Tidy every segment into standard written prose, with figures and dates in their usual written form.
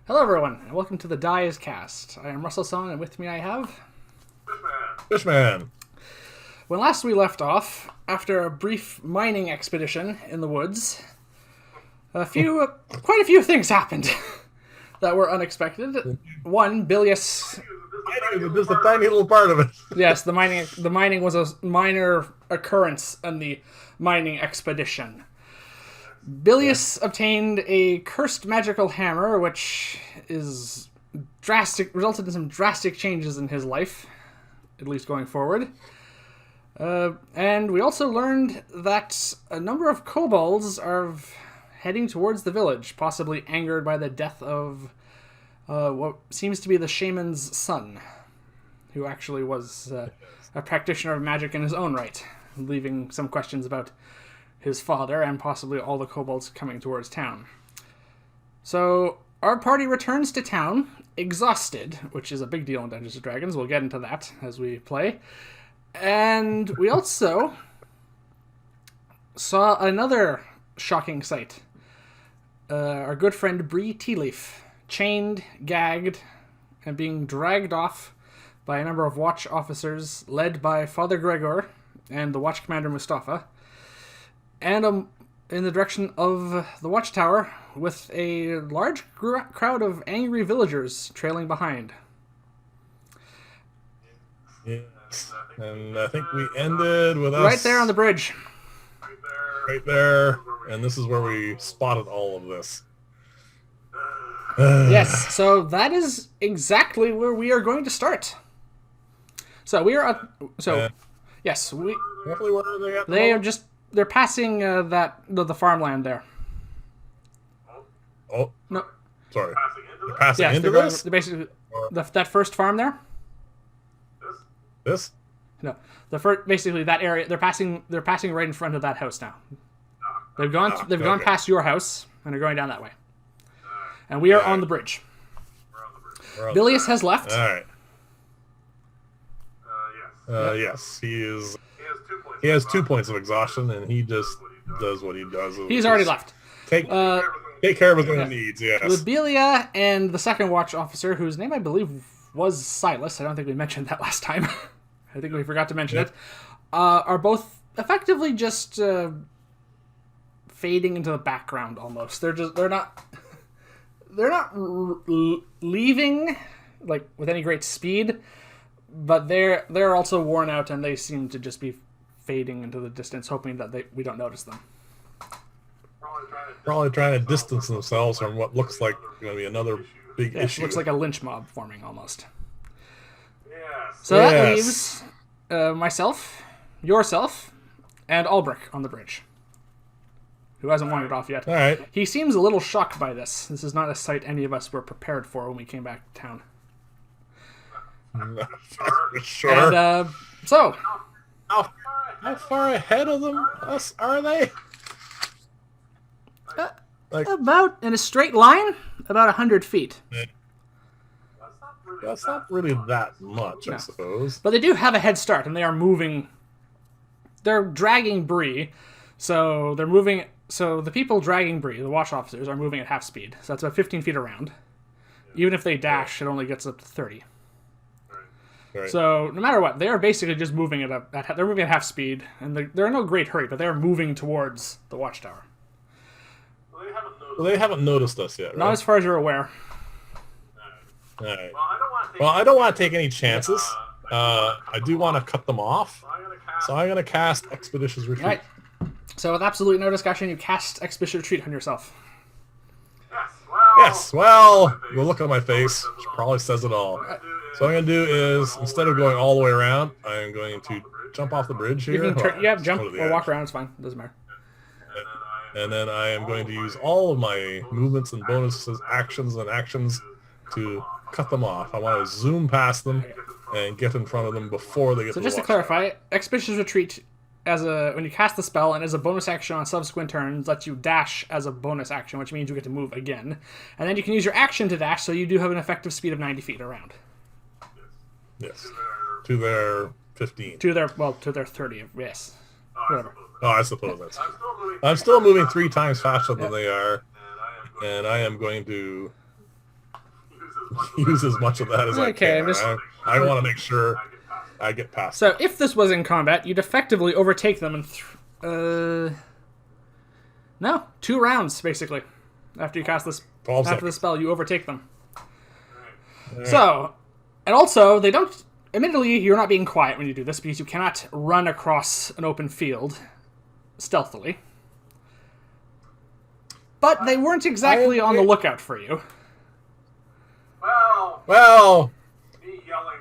Hello, everyone, and welcome to the Dies Cast. I am Russell Song, and with me I have... Fishman. When last we left off, after a brief mining expedition in the woods, quite a few things happened that were unexpected. One, Bilius... Just a tiny little part of it. Yes, the mining was a minor occurrence in the mining expedition. Bilius obtained a cursed magical hammer, which resulted in some drastic changes in his life, at least going forward. And we also learned that a number of kobolds are heading towards the village, possibly angered by the death of what seems to be the shaman's son, who actually was a practitioner of magic in his own right, leaving some questions about his father and possibly all the kobolds coming towards town. So our party returns to town, exhausted, which is a big deal in Dungeons & Dragons. We'll get into that as we play. And we also saw another shocking sight. Our good friend Bree Tealeaf, chained, gagged, and being dragged off by a number of watch officers led by Father Gregor and the watch commander Mustafa, and in the direction of the watchtower with a large crowd of angry villagers trailing behind. Yes. And I think we ended with us... Right there on the bridge. Right there. And this is where we spotted all of this. Yes, so that is exactly where we are going to start. So we are at... yes, we... Roughly where are they at? They are just... They're passing the farmland there. Oh, no, sorry. They're passing into they're this? They're basically that first farm there. This? No, basically that area. They're passing right in front of that house now. They've gone past your house and are going down that way. And we are on the bridge. Bilius has left. All right. Yes, he is. He has 2 points of exhaustion, and he just does what he does. He's already left. Take care of his own needs, yes. Libelia and the second watch officer, whose name I believe was Silas, I don't think we mentioned that last time. I think we forgot to mention it, are both effectively just fading into the background almost. They're not leaving like with any great speed, but they're also worn out, and they seem to just be fading into the distance, hoping that we don't notice them. Probably trying to distance themselves from what looks like going to be another big issue. It looks like a lynch mob forming almost. So that leaves myself, yourself, and Ulbrich on the bridge, who hasn't wandered off yet. All right. He seems a little shocked by this. This is not a sight any of us were prepared for when we came back to town. Sure. And so... How far ahead of us are they? About in a straight line, about 100 feet. That's not really that much, I suppose. But they do have a head start, and they are moving. They're dragging Bree, so they're moving. So the people dragging Bree, the watch officers, are moving at half speed. So that's about 15 feet around. Even if they dash, it only gets up to 30. Right. So no matter what, they are basically just moving they're moving at half speed, and they're in no great hurry, but they are moving towards the watchtower. Well, they haven't noticed us yet, right? Not as far as you're aware. All right. Well, I don't want to take any chances. I do want to cut them off, so I'm going to cast Expeditious Retreat. Right. So with absolutely no discussion, you cast Expeditious Retreat on yourself. Yes, well, the look on my face probably says it all. So what I'm going to do is, instead of going all the way around, I'm going to jump off the bridge here. You can jump or walk around, it's fine. It doesn't matter. And then I am going to use all of my movements and bonuses, actions to cut them off. I want to zoom past them and get in front of them before they get to the So just to clarify, Expeditious Retreat, when you cast the spell and as a bonus action on subsequent turns, lets you dash as a bonus action, which means you get to move again. And then you can use your action to dash, so you do have an effective speed of 90 feet around. Yes. To their 15. To their 30, yes. Whatever. Oh, I suppose that's... I'm still moving 3 times faster than they are, and I am going to use as much of that as I Okay, can. I want to make sure I get past. So if this was in combat, you'd effectively overtake them in no, 2 rounds basically. After you cast this, 12 after the seconds. spell, you overtake them. Right. So, and also they don't. Admittedly, you're not being quiet when you do this because you cannot run across an open field stealthily. But they weren't exactly on the lookout for you. Well,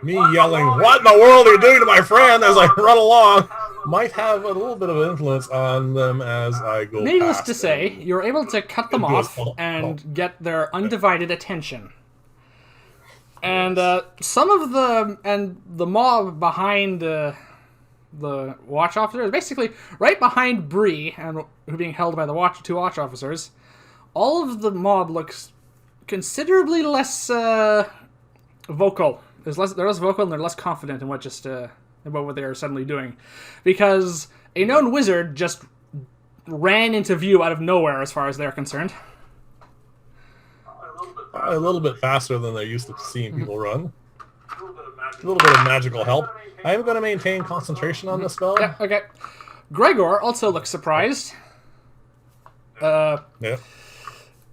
me yelling, "What in the world are you doing to my friend?" as I run along, might have a little bit of influence on them as I go Needless past to say, them. you're able to cut them off and get their undivided attention. And some of the mob behind the watch officers, basically right behind Bree, and who being held by the 2 watch officers, all of the mob looks considerably less vocal. They're less vocal and they're less confident in about what they are suddenly doing, because a known wizard just ran into view out of nowhere, as far as they're concerned. A little bit faster than they're used to seeing people run. A little bit of magical help. I am going to maintain concentration on this spell. Yeah, okay. Gregor also looks surprised. Yeah.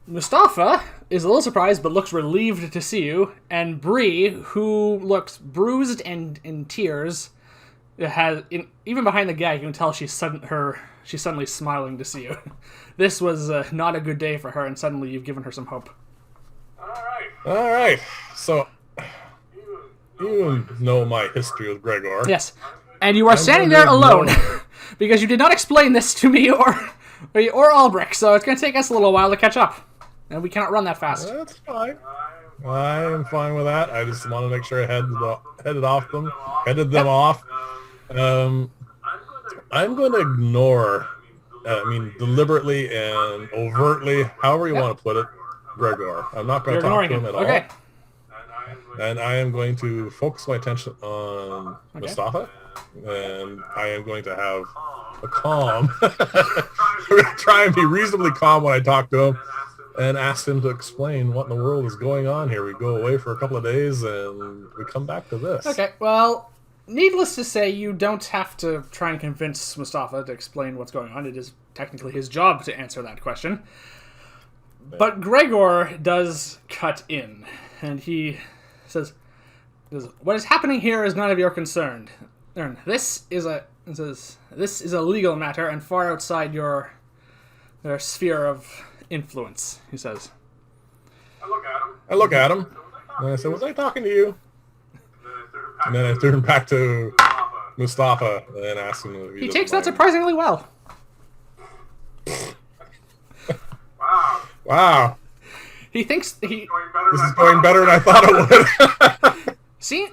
Mustafa is a little surprised, but looks relieved to see you. And Bree, who looks bruised and in tears, even behind the gag, you can tell she's suddenly smiling to see you. This was not a good day for her, and suddenly you've given her some hope. All right. So, you know my history with Gregor. Yes, and you are standing there alone because you did not explain this to me or Albrecht, so it's going to take us a little while to catch up, and we cannot run that fast. That's fine. I am fine with that. I just want to make sure I headed them off. I'm going to ignore, deliberately and overtly, however you want to put it, Gregor. I'm not going to talk to him at all. Okay. And I am going to focus my attention on Mustafa, and I am going to have a calm. I'm going to try and be reasonably calm when I talk to him, and ask him to explain what in the world is going on here. We go away for a couple of days, and we come back to this. Okay, well, needless to say, you don't have to try and convince Mustafa to explain what's going on. It is technically his job to answer that question. But Gregor does cut in, and he says, "What is happening here is none of your concern. This is a legal matter and far outside your sphere of influence," he says. I look at him, and I say, "Was I talking to you?" And then I turn back to Mustafa and ask him if he takes that surprisingly well. Wow. He thinks this is going better than I thought it would.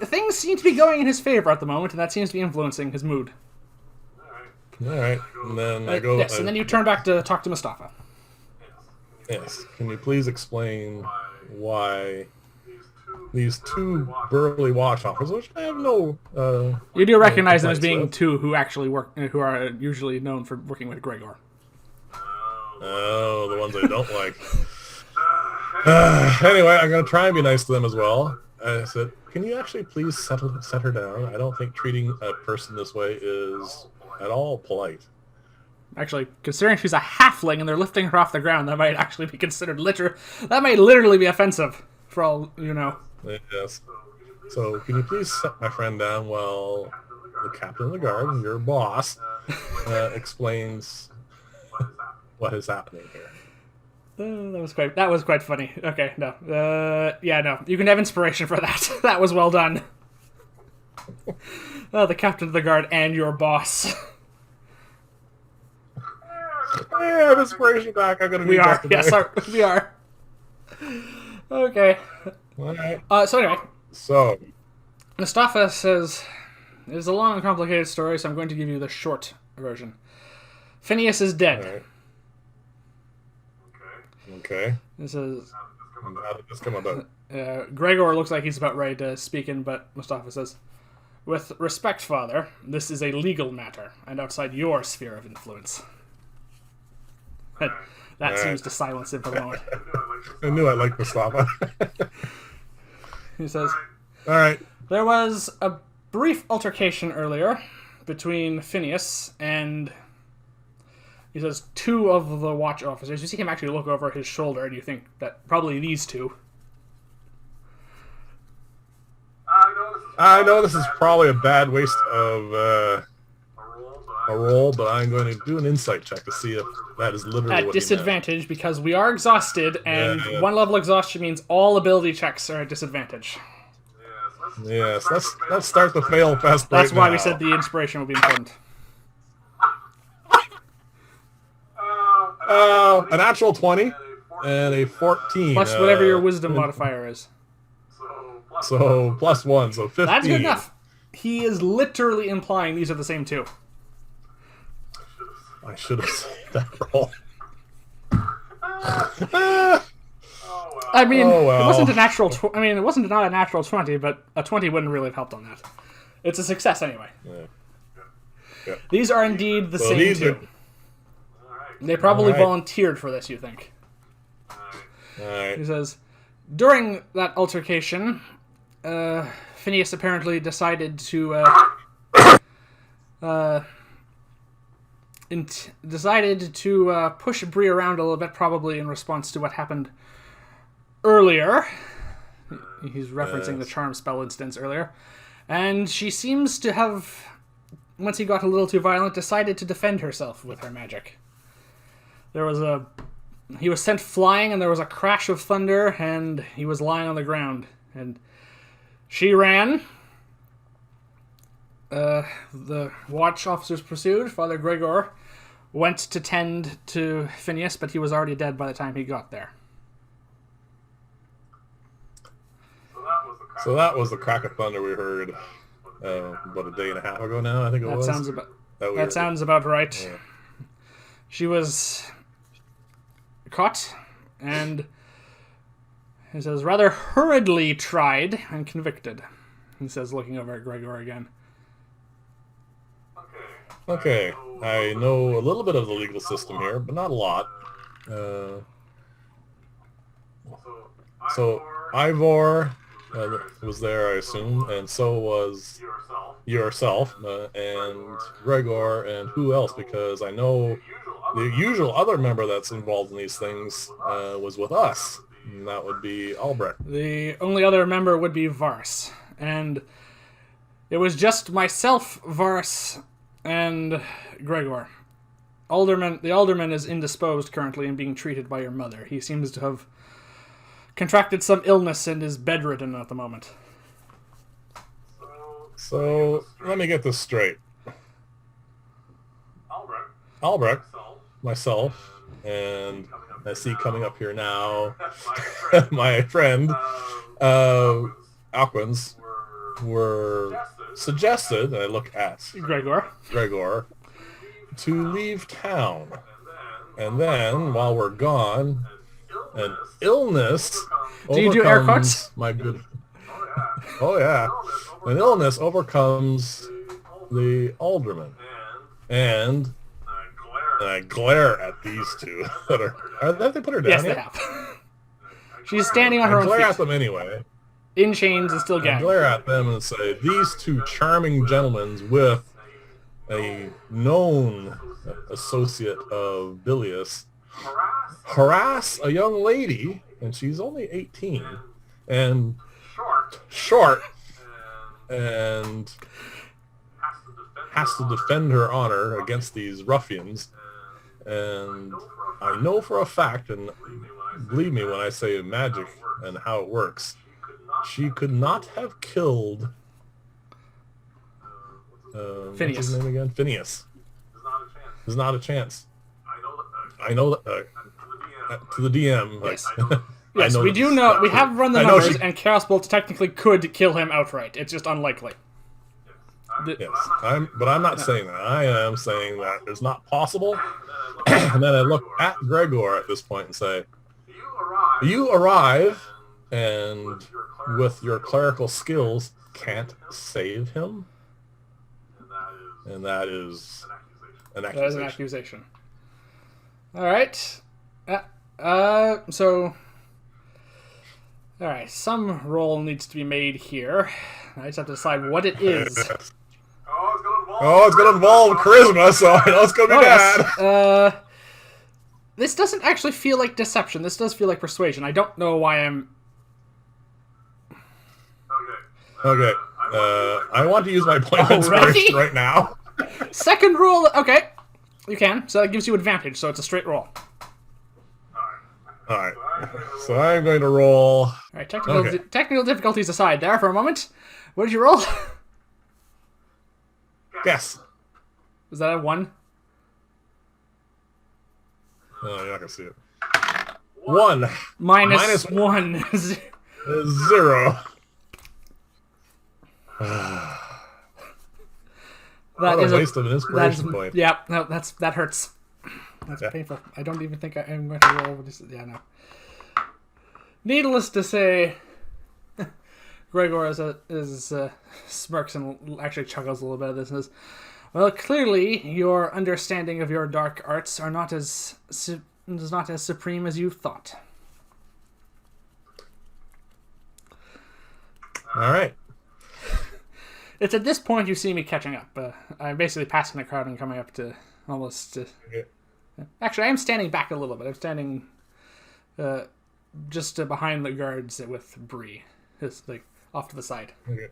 Things seem to be going in his favor at the moment, and that seems to be influencing his mood. All right. And then I go... Yes, and then you turn back to talk to Mustafa. Yes. Can you please explain why these 2 burly watch officers, which I have no... you do recognize them as being 2 who actually who are usually known for working with Gregor. Oh, the ones I don't like. Anyway, I'm going to try and be nice to them as well. I said, "Can you actually please set her down? I don't think treating a person this way is at all polite." Actually, considering she's a halfling and they're lifting her off the ground, that might actually be considered that might literally be offensive, for all you know. Yes. So, can you please set my friend down while the captain of the guard, your boss, explains what is happening here? That was quite funny. Okay, no. No. You can have inspiration for that. That was well done. The captain of the guard and your boss. I have inspiration back. I'm gonna need that today. Yes, we are. Okay. All right. So anyway. So. Mustafa says, "It is a long and complicated story, so I'm going to give you the short version. Phineas is dead." All right. Okay. This is... How did this come about? Gregor looks like he's about ready to speak in, but Mustafa says, "With respect, Father, this is a legal matter, and outside your sphere of influence." That seems to silence him for the moment. I knew I liked Mustafa. He says, All right. there was a brief altercation earlier between Phineas and, he says, two of the watch officers. You see him actually look over his shoulder, and you think that probably these two. I know this is probably a bad waste of a roll, but I'm going to do an insight check to see if that is literally At what disadvantage, because we are exhausted, and one level exhaustion means all ability checks are at disadvantage. he meant. Yes, let's start the fail fest right That's why now. we said the inspiration would be important. A natural 20 and a 14. Plus whatever your wisdom modifier is. So plus 1, so 15. That's good enough. He is literally implying these are the same two. I should have saved that roll. I mean, Oh, well. it wasn't a natural. It wasn't not a natural 20, but a 20 wouldn't really have helped on that. It's a success anyway. Yeah. These are indeed the same these two. are- They probably Alright. volunteered for this, you think? All right. He says, during that altercation, Phineas apparently decided to push Bree around a little bit, probably in response to what happened earlier. He's referencing the charm spell instance earlier. And she seems to have, once he got a little too violent, decided to defend herself with her magic. He was sent flying, and there was a crash of thunder, and he was lying on the ground. And she ran. The watch officers pursued. Father Gregor went to tend to Phineas, but he was already dead by the time he got there. So that was the crack of thunder we heard about a day and a half ago now, I think it was. That sounds about right. Yeah. She was caught and, he says, rather hurriedly tried and convicted. He says, looking over at Gregor again. Okay, I know a little bit of the legal system here, but not a lot. So Ivor was there, I assume, and so was yourself, and Gregor, and who else? Because I know the usual other member that's involved in these things was with us, and that would be Albrecht. The only other member would be Vars, and it was just myself, Vars, and Gregor. The alderman is indisposed currently and being treated by your mother. He seems to have contracted some illness and is bedridden at the moment. So let me get this straight. Albrecht, myself, and I see coming up here now, my friend, Aquans, were suggested, and I look at Gregor, to leave town. And then, while we're gone, an illness Do you do air quotes? my good... Oh, yeah. An illness overcomes the alderman. And I glare at these two. Have they put her down yes, yet? they have. She's standing on her I own glare at feet, them anyway. in chains and still I gagged. glare at them and say, these two charming gentlemen with a known associate of Bilius harass a young lady, and she's only 18, and short, and has to defend her honor against these ruffians. And I know for a fact, and believe me when I say magic and how it works, she could not have killed what's his name again? Phineas. There's not a chance. I know that to the DM. Yes. I Yes, know we that- do know. We have run the I know numbers, she- and Chaos Bolt technically could kill him outright. It's just unlikely. Yes, but I'm not saying that. I am saying that it's not possible. And then I look at Gregor at this point and say, you arrive, and with your clerical skills, can't save him? And that is an accusation. That is an accusation. All right. So All right, some roll needs to be made here. I just have to decide what it is. Oh, it's gonna involve charisma, so I know it's gonna be bad. Yes. This doesn't actually feel like deception. This does feel like persuasion. I don't know why I'm... Okay. I want to use my point of inspiration right now. Second roll. Okay. You can. So that gives you advantage, so it's a straight roll. Alright. So I'm going to roll... Alright, technical difficulties aside there for a moment. What did you roll? Guess. Was that a 1? Oh, you're not going to see it. 1. Minus 1. 0. That is a waste of an inspiration point. Yeah, no, that hurts. That's painful. I don't even think I'm going to roll over this. Yeah, no. Needless to say, Gregor smirks and actually chuckles a little bit at this and says, well, clearly your understanding of your dark arts are not as supreme as you thought. All right. It's at this point you see me catching up. I'm basically passing the crowd and coming up to almost... Actually, I am standing back a little bit. I'm standing just behind the guards with Bree. Just like off to the side. Okay.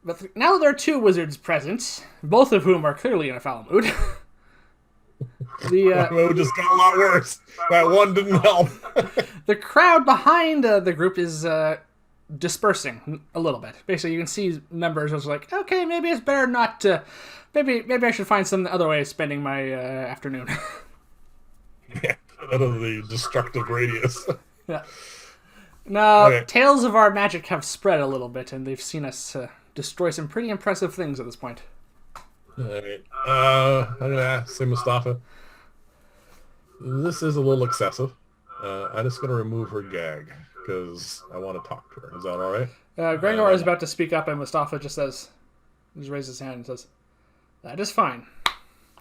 But now there are 2 wizards present, both of whom are clearly in a foul mood. The mood just got a lot worse. That one didn't help. The crowd behind the group is dispersing a little bit. Basically, you can see members who's like, okay, maybe it's better not to... Maybe I should find some other way of spending my afternoon. Yeah, out of the destructive radius. Yeah. Now, tales of our magic have spread a little bit, and they've seen us destroy some pretty impressive things at this point. Alright. I'm going to say Mustafa. This is a little excessive. I'm just going to remove her gag, because I want to talk to her. Is that alright? Gregor is about to speak up, and Mustafa just raises his hand and says, that is fine.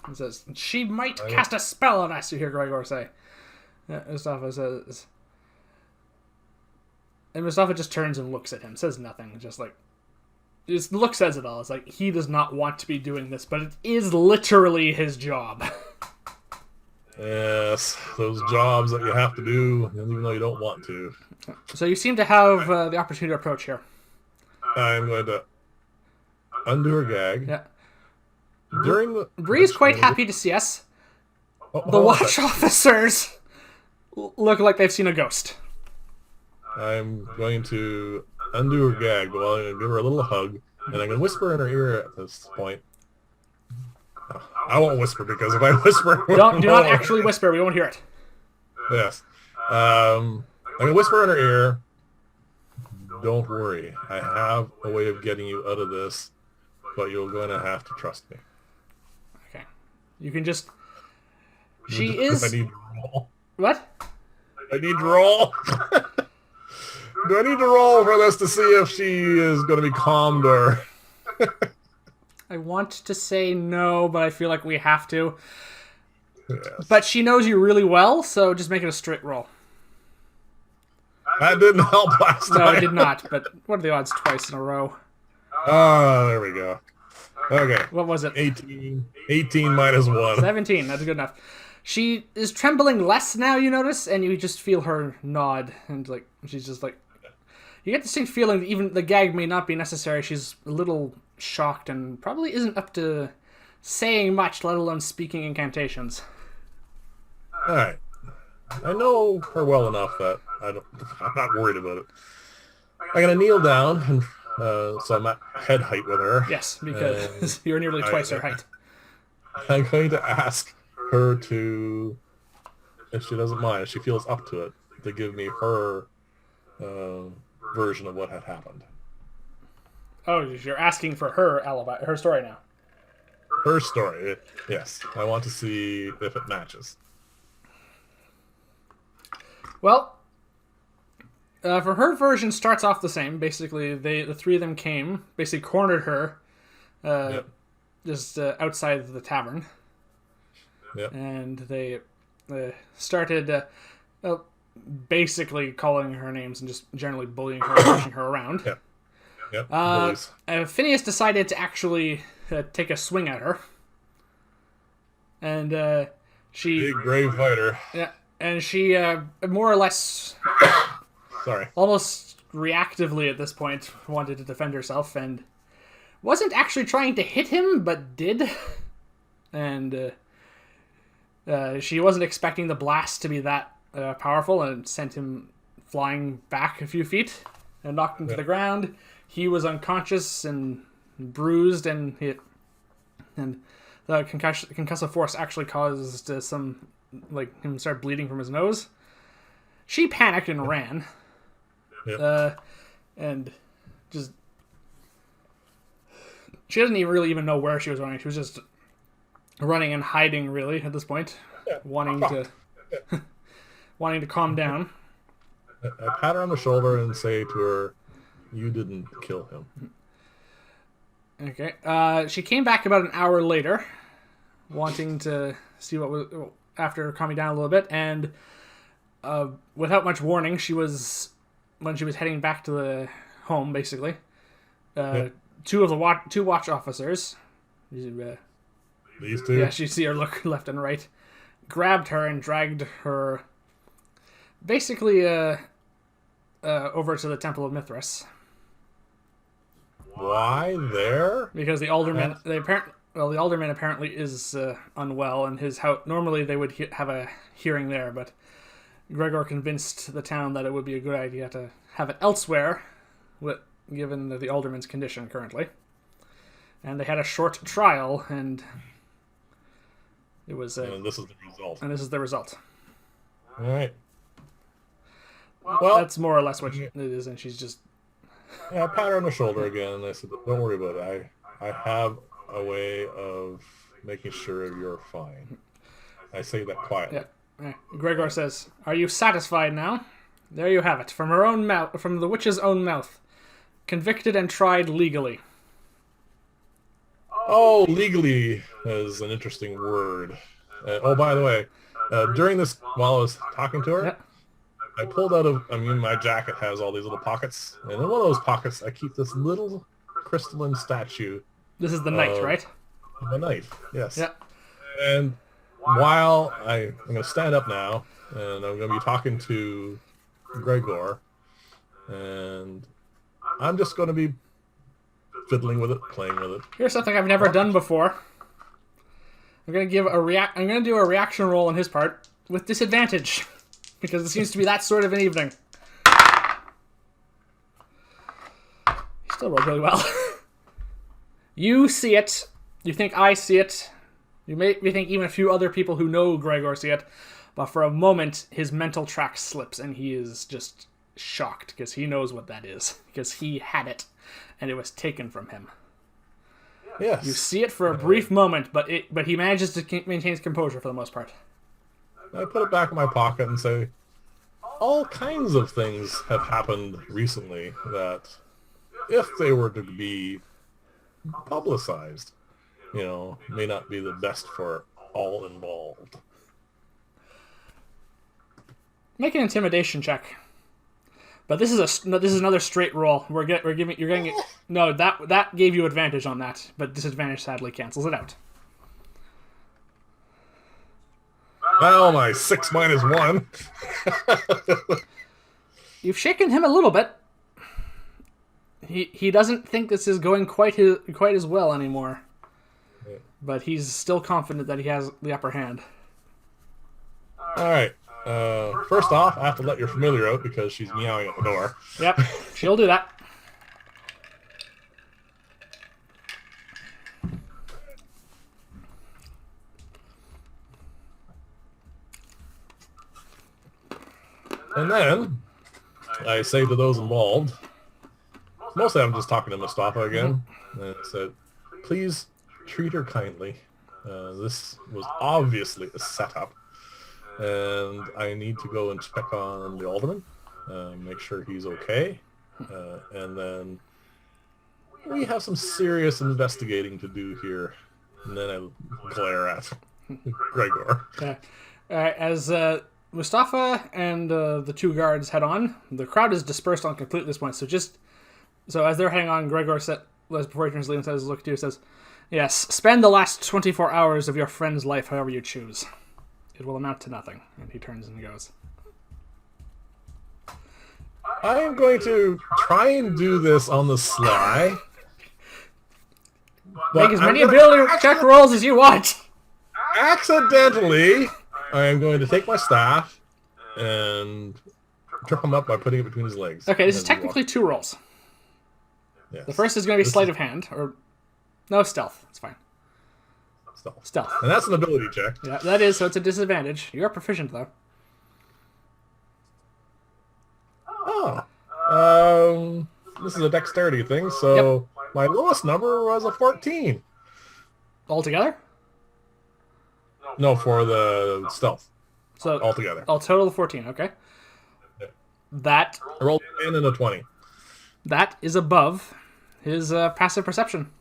He says, she might cast a spell on us, you hear Gregor say. Mustafa says... And Mustafa just turns and looks at him, says nothing, just like... His look says it all. It's like, he does not want to be doing this, but it is literally his job. Yes, those jobs that you have to do, even though you don't want to. So you seem to have the opportunity to approach here. I'm going to undo her gag. Yeah. During the... Bree's quite happy to see us. The watch officers look like they've seen a ghost. I'm going to undo her gag, but I'm going to give her a little hug, and I'm going to whisper in her ear at this point. I won't whisper, because if I whisper... Do not actually whisper, we won't hear it. Yes. I'm going to whisper in her ear, don't worry, I have a way of getting you out of this, but you're going to have to trust me. Okay. You can just... She is... I need to roll. What? I need to roll. Do I need to roll for this to see if she is going to be calmed or... I want to say no, but I feel like we have to. Yes. But she knows you really well, so just make it a straight roll. That didn't help last time. No, it did not, but what are the odds twice in a row? Oh, there we go. Okay. What was it? 18 minus 1. 17, that's good enough. She is trembling less now, you notice, and you just feel her nod, and like she's just like... You get the same feeling that even the gag may not be necessary. She's a little shocked and probably isn't up to saying much, let alone speaking incantations. Alright. I know her well enough that I'm not worried about it. I'm going to kneel down, and so I'm at head height with her. Yes, because you're nearly twice her height. I'm going to ask her to, if she doesn't mind, if she feels up to it, to give me her version of what had happened. Oh, you're asking for her alibi, her story now. Her story, yes. I want to see if it matches. Well, for her version starts off the same. Basically, the 3 of them came, basically cornered her, just outside the tavern. Yep. And they started... basically calling her names and just generally bullying her and pushing her around. Yep. Yep. Bullies. Phineas decided to actually take a swing at her. And she... Big, brave fighter. Yeah, and she more or less... Sorry. Almost reactively at this point wanted to defend herself and wasn't actually trying to hit him, but did. And she wasn't expecting the blast to be that powerful and sent him flying back a few feet and knocked him to the ground. He was unconscious and bruised, and the concussive force actually caused him start bleeding from his nose. She panicked and ran. Yep. And just... She doesn't really even know where she was running. She was just running and hiding, really, at this point. Yeah. Wanting to calm down. I pat her on the shoulder and say to her, "You didn't kill him." Okay. She came back about an hour later, wanting to see what was... After calming down a little bit, and without much warning, when she was heading back to the home, basically, two watch officers, These two? yeah, you see her look left and right, grabbed her and dragged her basically over to the Temple of Mithras. Why there? Because the alderman, the alderman apparently is unwell, and normally they would have a hearing there, but Gregor convinced the town that it would be a good idea to have it elsewhere, given the alderman's condition currently. And they had a short trial, and it was... and this is the result. And this is the result. All right. Well, that's more or less what it is, and she's just... Yeah, I pat her on the shoulder again, and I said, "Don't worry about it. I have a way of making sure you're fine." I say that quietly. Yeah. Gregor says, "Are you satisfied now? There you have it, from her own mouth, from the witch's own mouth. Convicted and tried legally." Oh, legally is an interesting word. By the way, during this, while I was talking to her, I pulled out my jacket has all these little pockets, and in one of those pockets, I keep this little crystalline statue. This is the knight, right? The knight, yes. Yeah. And while I'm going to stand up now, and I'm going to be talking to Gregor, and I'm just going to be fiddling with it, playing with it. Here's something I've never done before. I'm going to do a reaction roll on his part with disadvantage, because it seems to be that sort of an evening. He still rolled really well. You see it. You think I see it. You may think even a few other people who know Gregor see it. But for a moment, his mental track slips, and he is just shocked, because he knows what that is. Because he had it, and it was taken from him. Yes. You see it for a brief moment, but he manages to maintain his composure for the most part. I put it back in my pocket and say, all kinds of things have happened recently that, if they were to be publicized, may not be the best for all involved. Make an intimidation check. But this is another straight roll. You're getting it. No, that gave you advantage on that, but disadvantage sadly cancels it out. Well, my 6 minus 1. You've shaken him a little bit. He doesn't think this is going quite as well anymore. Yeah. But he's still confident that he has the upper hand. All right. First off, I have to let your familiar out because she's meowing at the door. Yep, she'll do that. And then I say to those involved, mostly I'm just talking to Mustafa again, and I said, please treat her kindly. This was obviously a setup, and I need to go and check on the alderman, make sure he's okay, and then we have some serious investigating to do here. And then I glare at Gregor. As Mustafa and the two guards head on. The crowd is dispersed on complete at this point. So as they're heading on, Gregor before he turns to leave and says, "Look to you," says, "Yes, spend the last 24 hours of your friend's life however you choose. It will amount to nothing." And he turns and goes. I am going to try and do this on the sly. Make as many ability check rolls as you want. Accidentally, I am going to take my staff and trip him up by putting it between his legs. Okay, this is technically 2 rolls. Yes. The first is going to be sleight of hand, or no, stealth. It's fine. Stealth. And that's an ability check. Yeah, that is, so it's a disadvantage. You are proficient, though. Oh. This is a dexterity thing, so my lowest number was a 14. Altogether? No, for the stealth. So altogether. I'll total 14, okay. Yeah. That... I rolled a 10 and a 20. That is above his passive perception.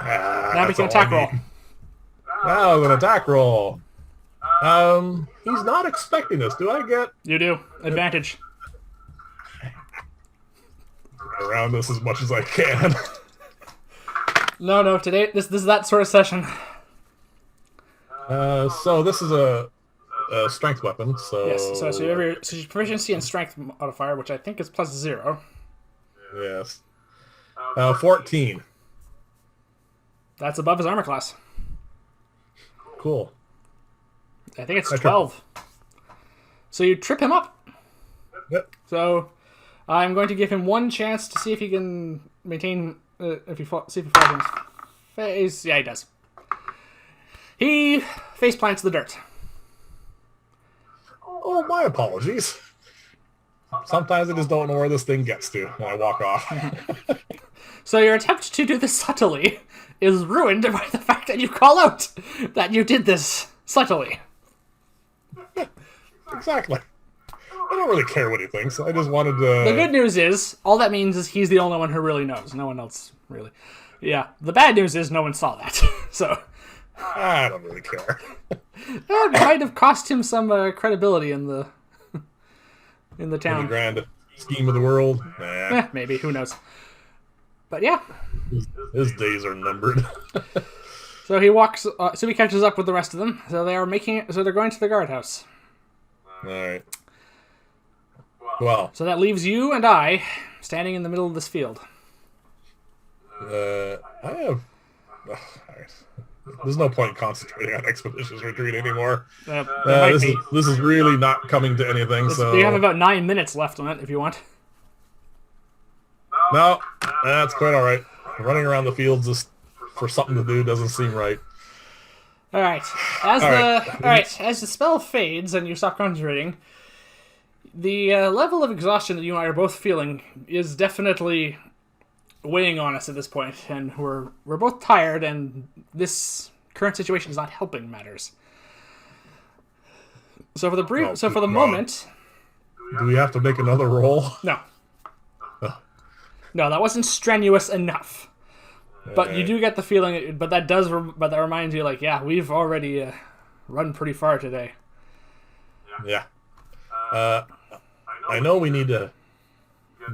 Now make an That's all attack I roll. need. Now an attack roll. He's not expecting this. Do I get You do. Advantage. around this as much as I can? No, today, this is that sort of session. So this is a strength weapon, so... Yes, so you have your proficiency and strength modifier, which I think is +0. Yes. 14. That's above his armor class. Cool. I think it's 12. So you trip him up. Yep. So I'm going to give him one chance to see if he can maintain... see if he falls in his face. Yeah, he does. He face plants the dirt. Oh, my apologies. Sometimes I just don't know where this thing gets to when I walk off. So your attempt to do this subtly is ruined by the fact that you call out that you did this subtly. Exactly. I don't really care what he thinks. I just wanted to... The good news is, all that means is he's the only one who really knows. No one else really. Yeah. The bad news is no one saw that. So... I don't really care. That might have cost him some credibility in the In the town. grand scheme of the world. Nah. Maybe. Who knows? But yeah. His days are numbered. So he walks. So he catches up with the rest of them. So they are making. So they're going to the guardhouse. All right. Well. So that leaves you and I standing in the middle of this field. I have... all right. There's no point concentrating on Expeditious Retreat anymore. This is really not coming to anything. So you have about 9 minutes left on it if you want. No, that's quite all right. Running around the fields just for something to do doesn't seem right. All right. As the spell fades and you stop concentrating, the level of exhaustion that you and I are both feeling is definitely weighing on us at this point, and we're both tired, and this current situation is not helping matters. So for the moment, do we have to make another roll? no, that wasn't strenuous enough. But you do get the feeling, but that reminds you, like, yeah, we've already run pretty far today. Yeah. I know we need to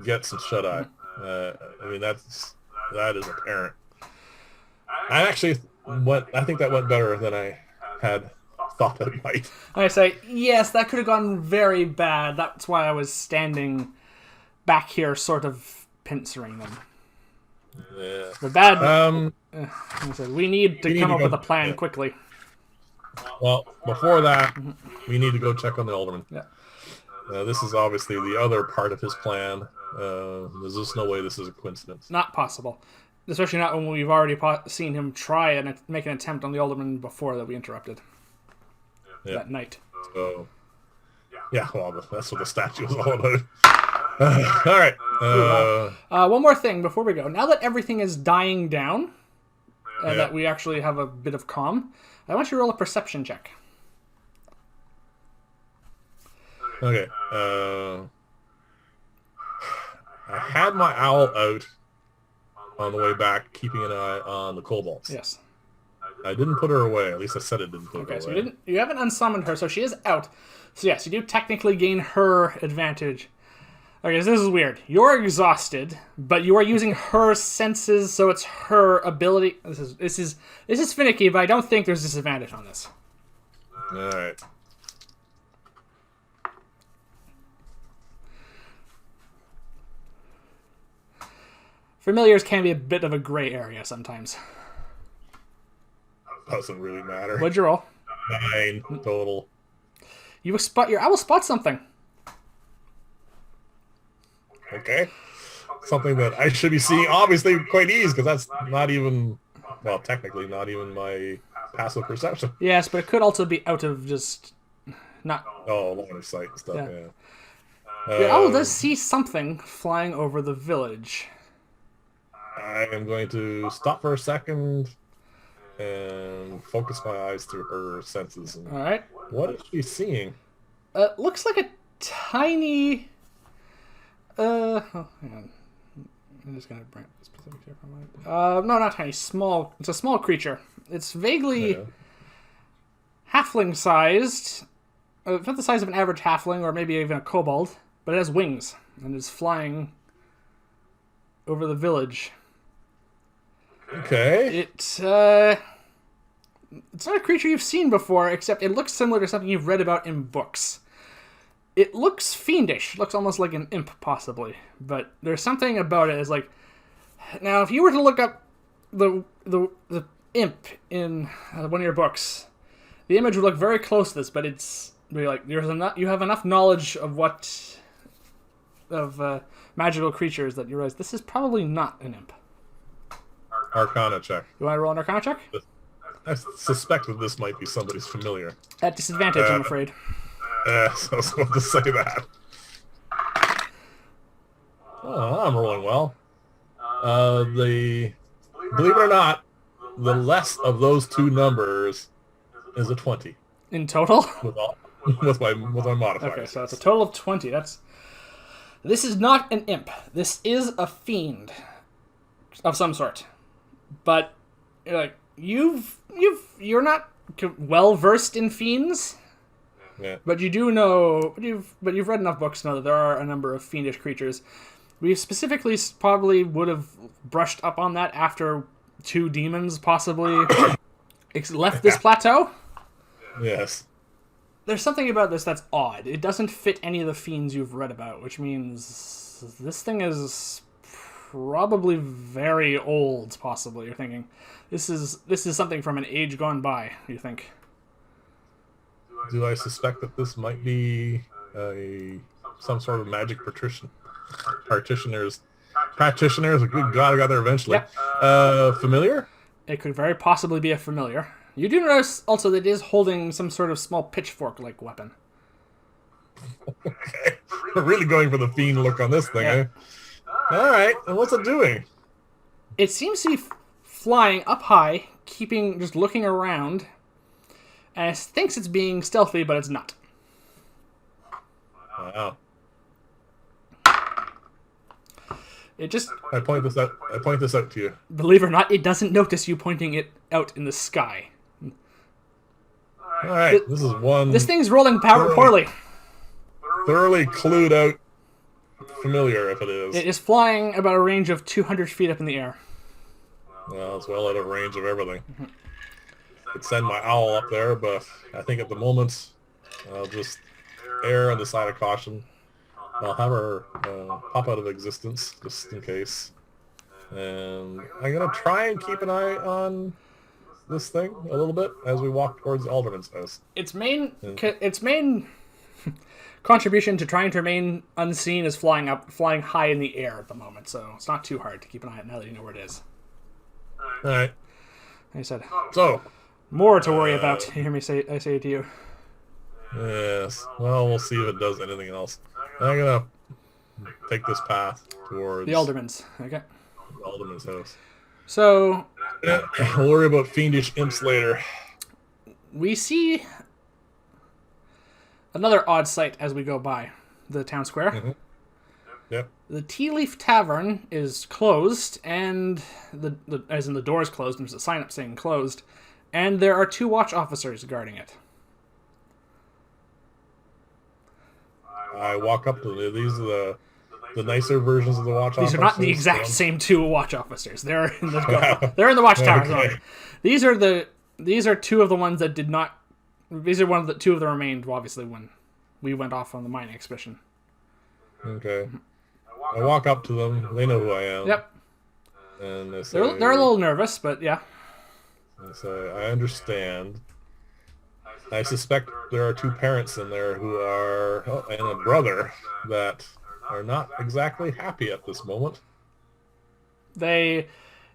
get some shut-eye. I mean, that is apparent. I think that went better than I had thought it might. I say, yes, that could have gone very bad. That's why I was standing back here, sort of pincering them. Yeah. The bad. I said, we need to come up with a plan quickly. Well, before that, we need to go check on the alderman. Yeah. This is obviously the other part of his plan. There's just no way this is a coincidence. Not possible. Especially not when we've already seen him try and make an attempt on the alderman before that we interrupted. That night. So, yeah, well, that's what the statue is all about. All right. One more thing before we go. Now that everything is dying down, and that we actually have a bit of calm, I want you to roll a perception check. Okay. I had my owl out on the way back, keeping an eye on the kobolds. Yes. I didn't put her away. At least I said it didn't put her away. So you haven't unsummoned her, so she is out. So yes, you do technically gain her advantage. Okay, so this is weird. You're exhausted, but you are using her senses, so it's her ability. This is finicky, but I don't think there's disadvantage on this. All right. Familiars can be a bit of a gray area sometimes. Doesn't really matter. What'd you roll? 9 total. You spot your owl spot something. Okay. Something that I should be seeing, obviously, quite easy, because that's not even, well, technically not even my passive perception. Yes, but it could also be out of just not. Oh, line of sight and stuff, yeah. The owl does see something flying over the village. I am going to stop for a second and focus my eyes through her senses. And All right. what is she seeing? Looks like a tiny. Oh, hang on. I'm just gonna bring up the specifics here for a moment. No, not tiny. Small. It's a small creature. It's vaguely halfling-sized. Not the size of an average halfling, or maybe even a kobold, but it has wings and is flying over the village. Okay. It's not a creature you've seen before, except it looks similar to something you've read about in books. It looks fiendish. It looks almost like an imp, possibly. But there's something about it. It's like, now, if you were to look up the imp in one of your books, the image would look very close to this. But it's really like you have enough knowledge of magical creatures that you realize this is probably not an imp. Arcana check. You want to roll an Arcana check? I suspect that this might be somebody's familiar. At disadvantage, I'm afraid. So I was going to say that. Oh, I'm rolling well. Believe it or not, the less of those two numbers is a 20. In total? with my modifier. Okay, so that's a total of 20. This is not an imp. This is a fiend of some sort. But like you're not well versed in fiends. Yeah. But you do know, but you've read enough books to know that there are a number of fiendish creatures. We specifically probably would have brushed up on that after 2 demons possibly left this plateau. Yes. There's something about this that's odd. It doesn't fit any of the fiends you've read about, which means this thing is probably very old, possibly. You're thinking, this is something from an age gone by, you think. Do I suspect that this might be some sort of magic practitioners? Good God, I got there eventually. Yep. Familiar? It could very possibly be a familiar. You do notice also that it is holding some sort of small pitchfork-like weapon. Okay. We're really going for the fiend look on this thing, Yeah. All right, and what's it doing? It seems to be flying up high, just looking around, and it thinks it's being stealthy, but it's not. Wow. It just... I point this out to you. Believe it or not, it doesn't notice you pointing it out in the sky. All right, this is one... This thing's rolling poorly. Thoroughly clued out familiar, if it is. It is flying about a range of 200 feet up in the air. Well, it's well out of range of everything. Could send my owl up there, but I think at the moment I'll just err on the side of caution. I'll have her pop out of existence, just in case. And I'm going to try and keep an eye on this thing a little bit as we walk towards the Alderman's house. Its main contribution to trying to remain unseen is flying high in the air at the moment, so it's not too hard to keep an eye on now that you know where it is. All right. Like I said, so more to worry about. You hear me say? I say it to you. Yes. Well, we'll see if it does anything else. I'm gonna take this path towards The Alderman's. Okay. the Alderman's house. So Yeah, we'll worry about fiendish imps later. we see another odd sight as we go by the town square. Mm-hmm. Yep. The Tealeaf Tavern is closed, and as in the door is closed, there's a sign up saying closed, and there are 2 watch officers guarding it. I walk up to them. These are the nicer versions of the watch officers. These are not the exact same two watch officers. They're in the watchtower zone. These are two of the ones that did not. These are two of the remained, obviously, when we went off on the mining expedition. Okay. I walk up to them. They know who I am. Yep. And they say, they're a little nervous, but yeah. They say, I understand. I suspect there are two parents in there who are, and a brother that are not exactly happy at this moment. You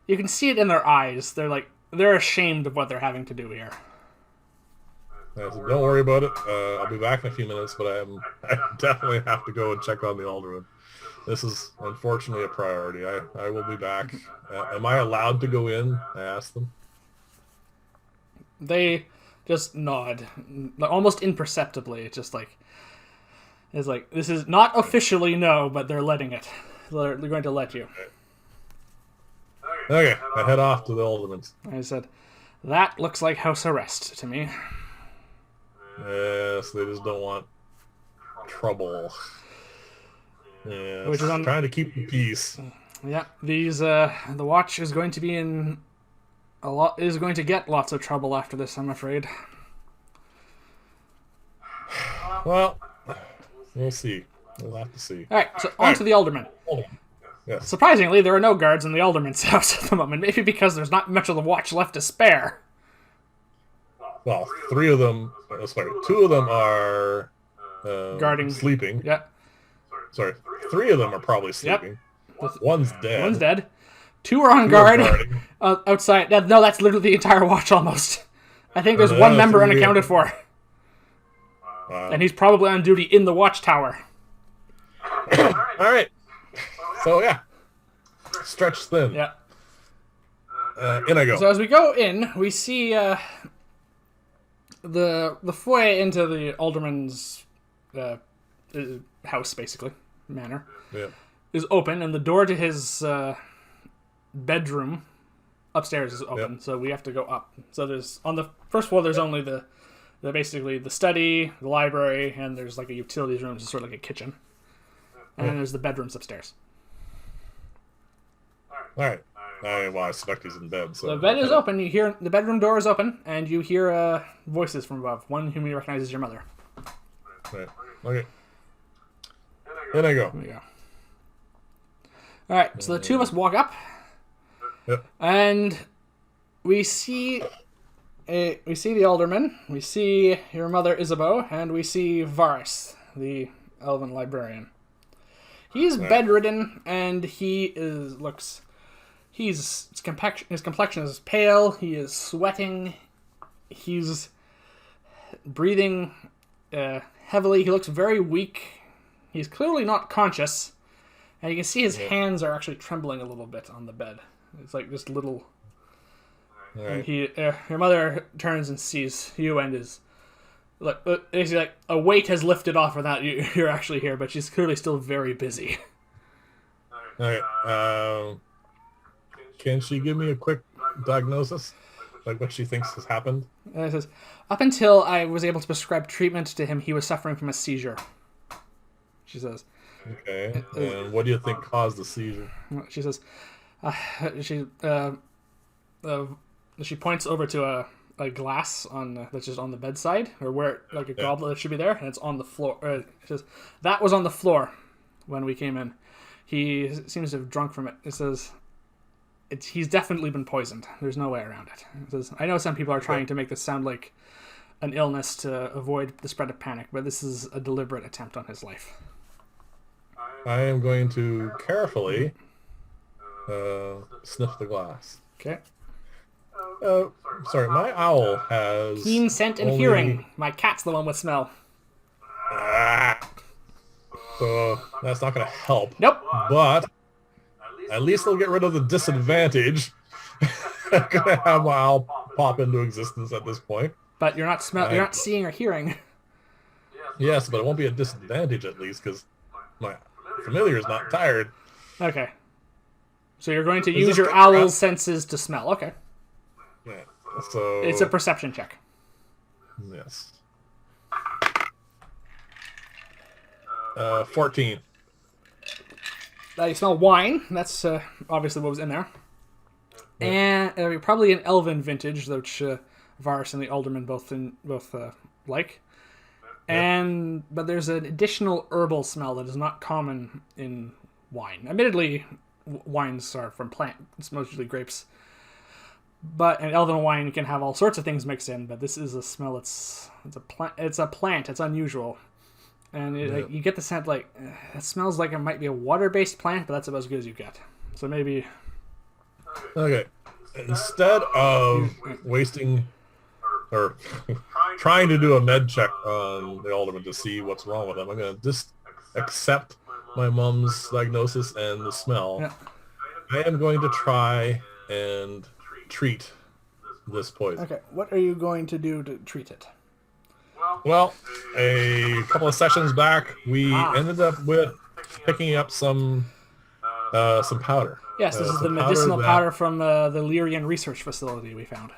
can see it in their eyes. They're ashamed of what they're having to do here. I said, don't worry about it. I'll be back in a few minutes, but I definitely have to go and check on the alderman. This is unfortunately a priority. I will be back. Am I allowed to go in? I asked them. They just nod, almost imperceptibly. It's like this is not officially no, but they're letting it. They're going to let you. Okay, I head off to the alderman's. I said, that looks like house arrest to me. Yes, they just don't want trouble. Yeah, which is trying to keep the peace. Yeah, the watch is going to be going to get lots of trouble after this, I'm afraid. Well, we'll see. We'll have to see. All right, so on to the alderman. Yes. Surprisingly, there are no guards in the alderman's house at the moment. Maybe because there's not much of the watch left to spare. Well, two of them are guarding, sleeping. Yeah. Sorry, three of them are probably sleeping. Yep. One's dead. Two are on guard outside. No, that's literally the entire watch almost. I think there's one member unaccounted for. Wow. And he's probably on duty in the watchtower. All right. So, yeah. Stretch thin. Yeah. In I go. So as we go in, we see the foyer into the alderman's house, basically, manor, is open, and the door to his bedroom upstairs is open. Yep. So we have to go up. So there's on the first floor. There's only basically the study, the library, and there's like a utilities room, just sort of like a kitchen, and then there's the bedrooms upstairs. All right. I suspect he's in bed. So the bed is open. You hear the bedroom door is open, and you hear voices from above. One whom you recognize as your mother. Right. Okay. In I go. There we go. All right. So the two of us walk up, yep. And we see the alderman. We see your mother Isabeau, and we see Varus, the elven librarian. He's bedridden, and his complexion is pale. He is sweating. He's breathing heavily. He looks very weak. He's clearly not conscious, and you can see his hands are actually trembling a little bit on the bed. It's like just little. Right. And your mother turns and sees you and is basically like a weight has lifted off of that you're actually here, but she's clearly still very busy. All right. Can she give me a quick diagnosis? Like what she thinks has happened? And it says, up until I was able to prescribe treatment to him, he was suffering from a seizure. She says. Okay. And what do you think caused the seizure? She says, she points over to a glass that's just on the bedside, or where like a goblet that should be there, and it's on the floor. She says, that was on the floor when we came in. He seems to have drunk from it. It says, he's definitely been poisoned. There's no way around it. It says, I know some people are trying to make this sound like an illness to avoid the spread of panic, but this is a deliberate attempt on his life. I am going to carefully sniff the glass. Okay. Sorry, my owl has keen scent and hearing. My cat's the one with smell. So that's not going to help. Nope. But at least they'll get rid of the disadvantage. I'm going to have my owl pop into existence at this point. But you're not you're not seeing or hearing. Yes, but it won't be a disadvantage at least because my familiar is not tired. Okay. So you're going to use your owl's senses to smell. Okay. Yeah. So it's a perception check. Yes. 14. You smell wine. That's obviously what was in there. Yeah. And probably an elven vintage, which Varus and the alderman both like. Yeah. But there's an additional herbal smell that is not common in wine. Admittedly, wines are from plant. It's mostly grapes. But an elven wine can have all sorts of things mixed in. But this is a smell. It's a plant. It's a plant. It's unusual, and like, you get the scent like it smells like it might be a water-based plant, but that's about as good as you get. So maybe. Okay. Instead of wasting or trying to do a med check on the alderman to see what's wrong with him, I'm going to just accept my mom's diagnosis and the smell. Yeah. I am going to try and treat this poison. Okay, what are you going to do to treat it? Well, a couple of sessions back, we ended up with picking up some powder. Yes, this is the medicinal powder from the Lyrian research facility we found.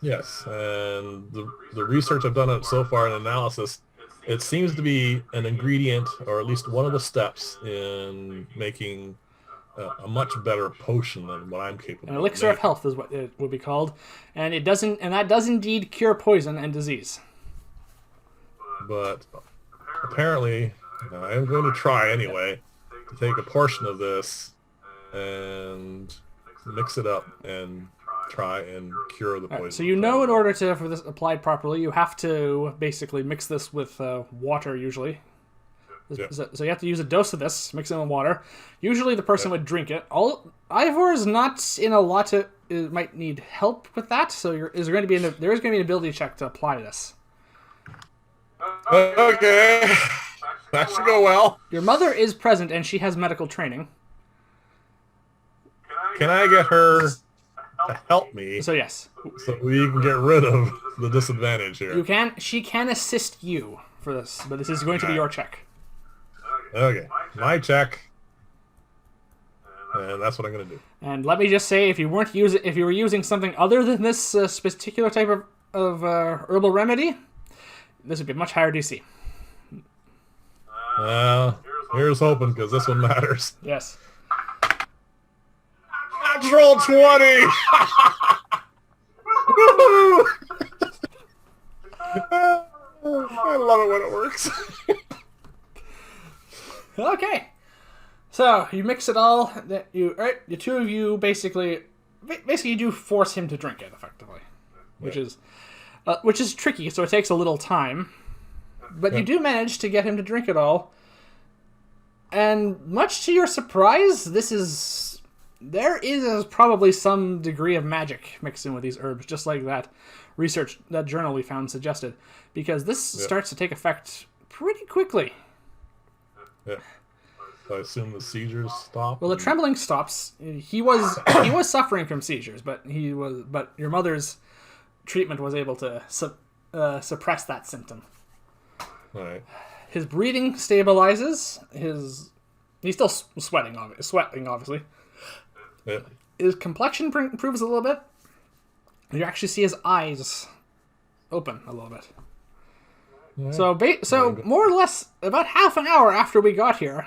Yes, and the research I've done on it so far in analysis, it seems to be an ingredient, or at least one of the steps in making a much better potion than what I'm capable of. An elixir of health is what it would be called, and that does indeed cure poison and disease. But apparently, I am going to try anyway to take a portion of this and mix it up and try and cure the poison. Right, so in order for this applied properly, you have to basically mix this with water usually. Yep. So you have to use a dose of this, mix it in water. Usually the person would drink it. Ivor is not in a lot of... It might need help with that, so there is going to be an ability check to apply this. Okay. That should go well. Your mother is present, and she has medical training. Can I get her to help me? So yes. So we can get rid of the disadvantage here. You can. She can assist you for this, but this is going to be your check. Okay. My check. And that's what I'm going to do. And let me just say, if you were using something other than this particular type of herbal remedy, this would be much higher DC. Here's hoping, because this one matters. Yes. Natural 20! I love it when it works. Okay. So, you mix it all. The two of you basically you do force him to drink it, effectively. Which is tricky, so it takes a little time. But you do manage to get him to drink it all. And much to your surprise, there is probably some degree of magic mixed in with these herbs, just like that journal we found suggested. Because this starts to take effect pretty quickly. Yeah. So I assume the seizures stop? Well, the trembling stops. He was suffering from seizures, but your mother's treatment was able to suppress that symptom. All right. His breathing stabilizes. He's still sweating, obviously. Yeah. His complexion improves a little bit. You actually see his eyes open a little bit. Yeah. So more or less, about half an hour after we got here,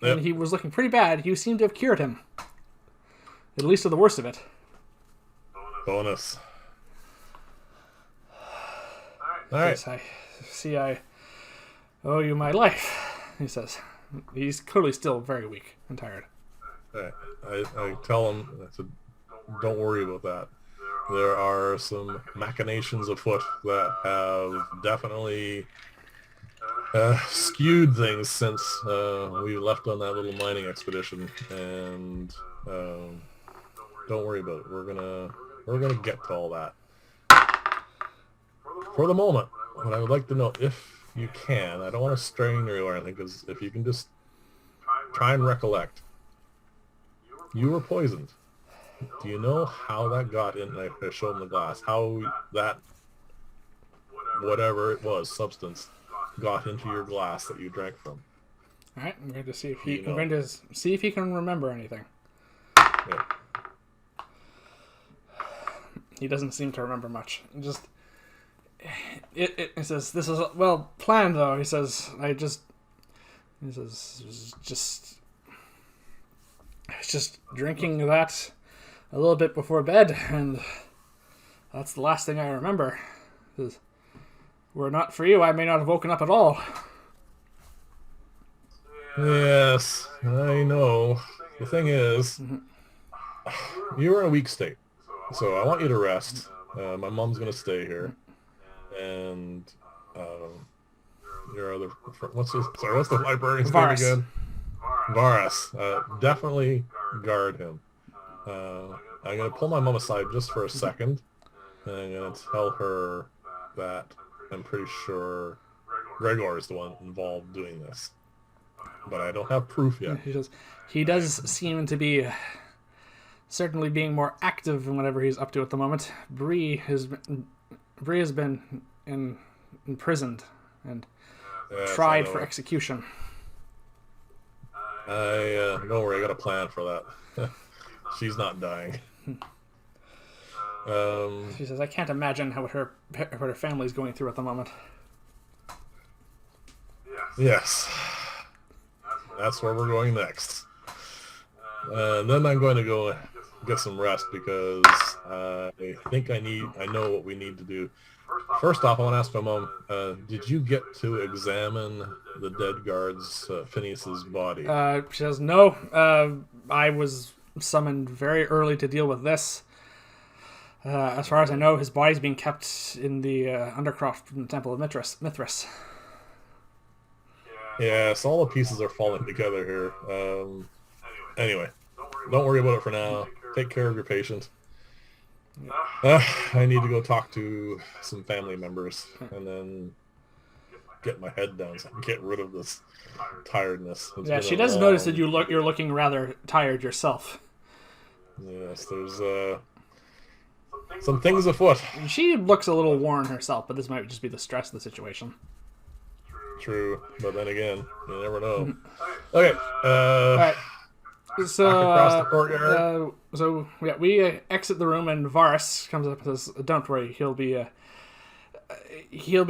and he was looking pretty bad, you seem to have cured him. At least of the worst of it. Bonus. All right. Yes, I owe you my life, he says. He's clearly still very weak and tired. I tell him, I said, don't worry about that. There are some machinations afoot that have definitely skewed things since we left on that little mining expedition, and don't worry about it. We're gonna get to all that. For the moment, what I would like to know, if you can, I don't want to strain you or anything, because if you can just try and recollect, you were poisoned. Do you know how that got in? I showed him the glass. How that, whatever it was, substance, got into your glass that you drank from. All right, I'm going to see if he can remember anything. Yeah. He doesn't seem to remember much. It says, this is well planned though. He says, He says, I was just drinking that a little bit before bed, and that's the last thing I remember. He says, were it not for you, I may not have woken up at all. Yes, I know. The thing is, you're in a weak state, so I want you to rest. My mom's going to stay here, and your other what's the librarian's name again? Varas. Definitely guard him. I'm going to pull my mom aside just for a second, and I'm going to tell her that I'm pretty sure Gregor is the one involved doing this. But I don't have proof yet. He does seem to be certainly being more active in whatever he's up to at the moment. Bree has been imprisoned and tried for execution. Don't worry, I got a plan for that. She's not dying. She says, I can't imagine what her family's going through at the moment. Yes. That's where we're going next. Then I'm going to go get some rest because I think I know what we need to do. First off, I want to ask my mom, did you get to examine the dead guard's, Phineas's body? She says, no. I was summoned very early to deal with this. As far as I know, his body's being kept in the Undercroft in the Temple of Mithras. Yes, all the pieces are falling together here. Anyway, don't worry about it for now. Take care of your patient. I need to go talk to some family members and then get my head down so I can get rid of this tiredness. Yeah, she does notice that you're looking rather tired yourself. Yes, there's some things afoot. She looks a little worn herself, but this might just be the stress of the situation. True, but then again, you never know. Okay, all right. So, across the courtyard. We exit the room, and Varas comes up and says, "Don't worry, he'll be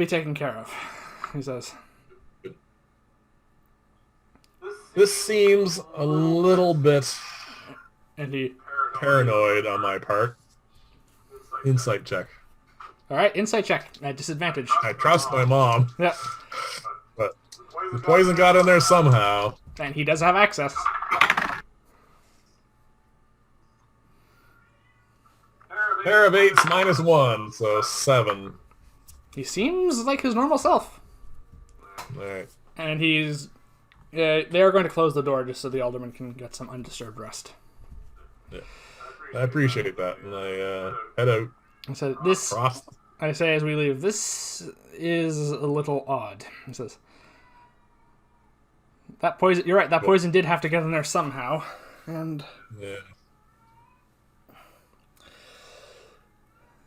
taken care of." He says, "This seems a little bit paranoid on my part. Insight check." All right, insight check at disadvantage. I trust my mom. Yeah. But the poison got in there somehow. And he does have access. Pair of 8s -1, so 7. He seems like his normal self. Alright. And he's... they're going to close the door just so the alderman can get some undisturbed rest. Yeah. I appreciate that, and I head out. So I say as we leave, this is a little odd. He says, that poison, you're right, that poison did have to get in there somehow. And yeah.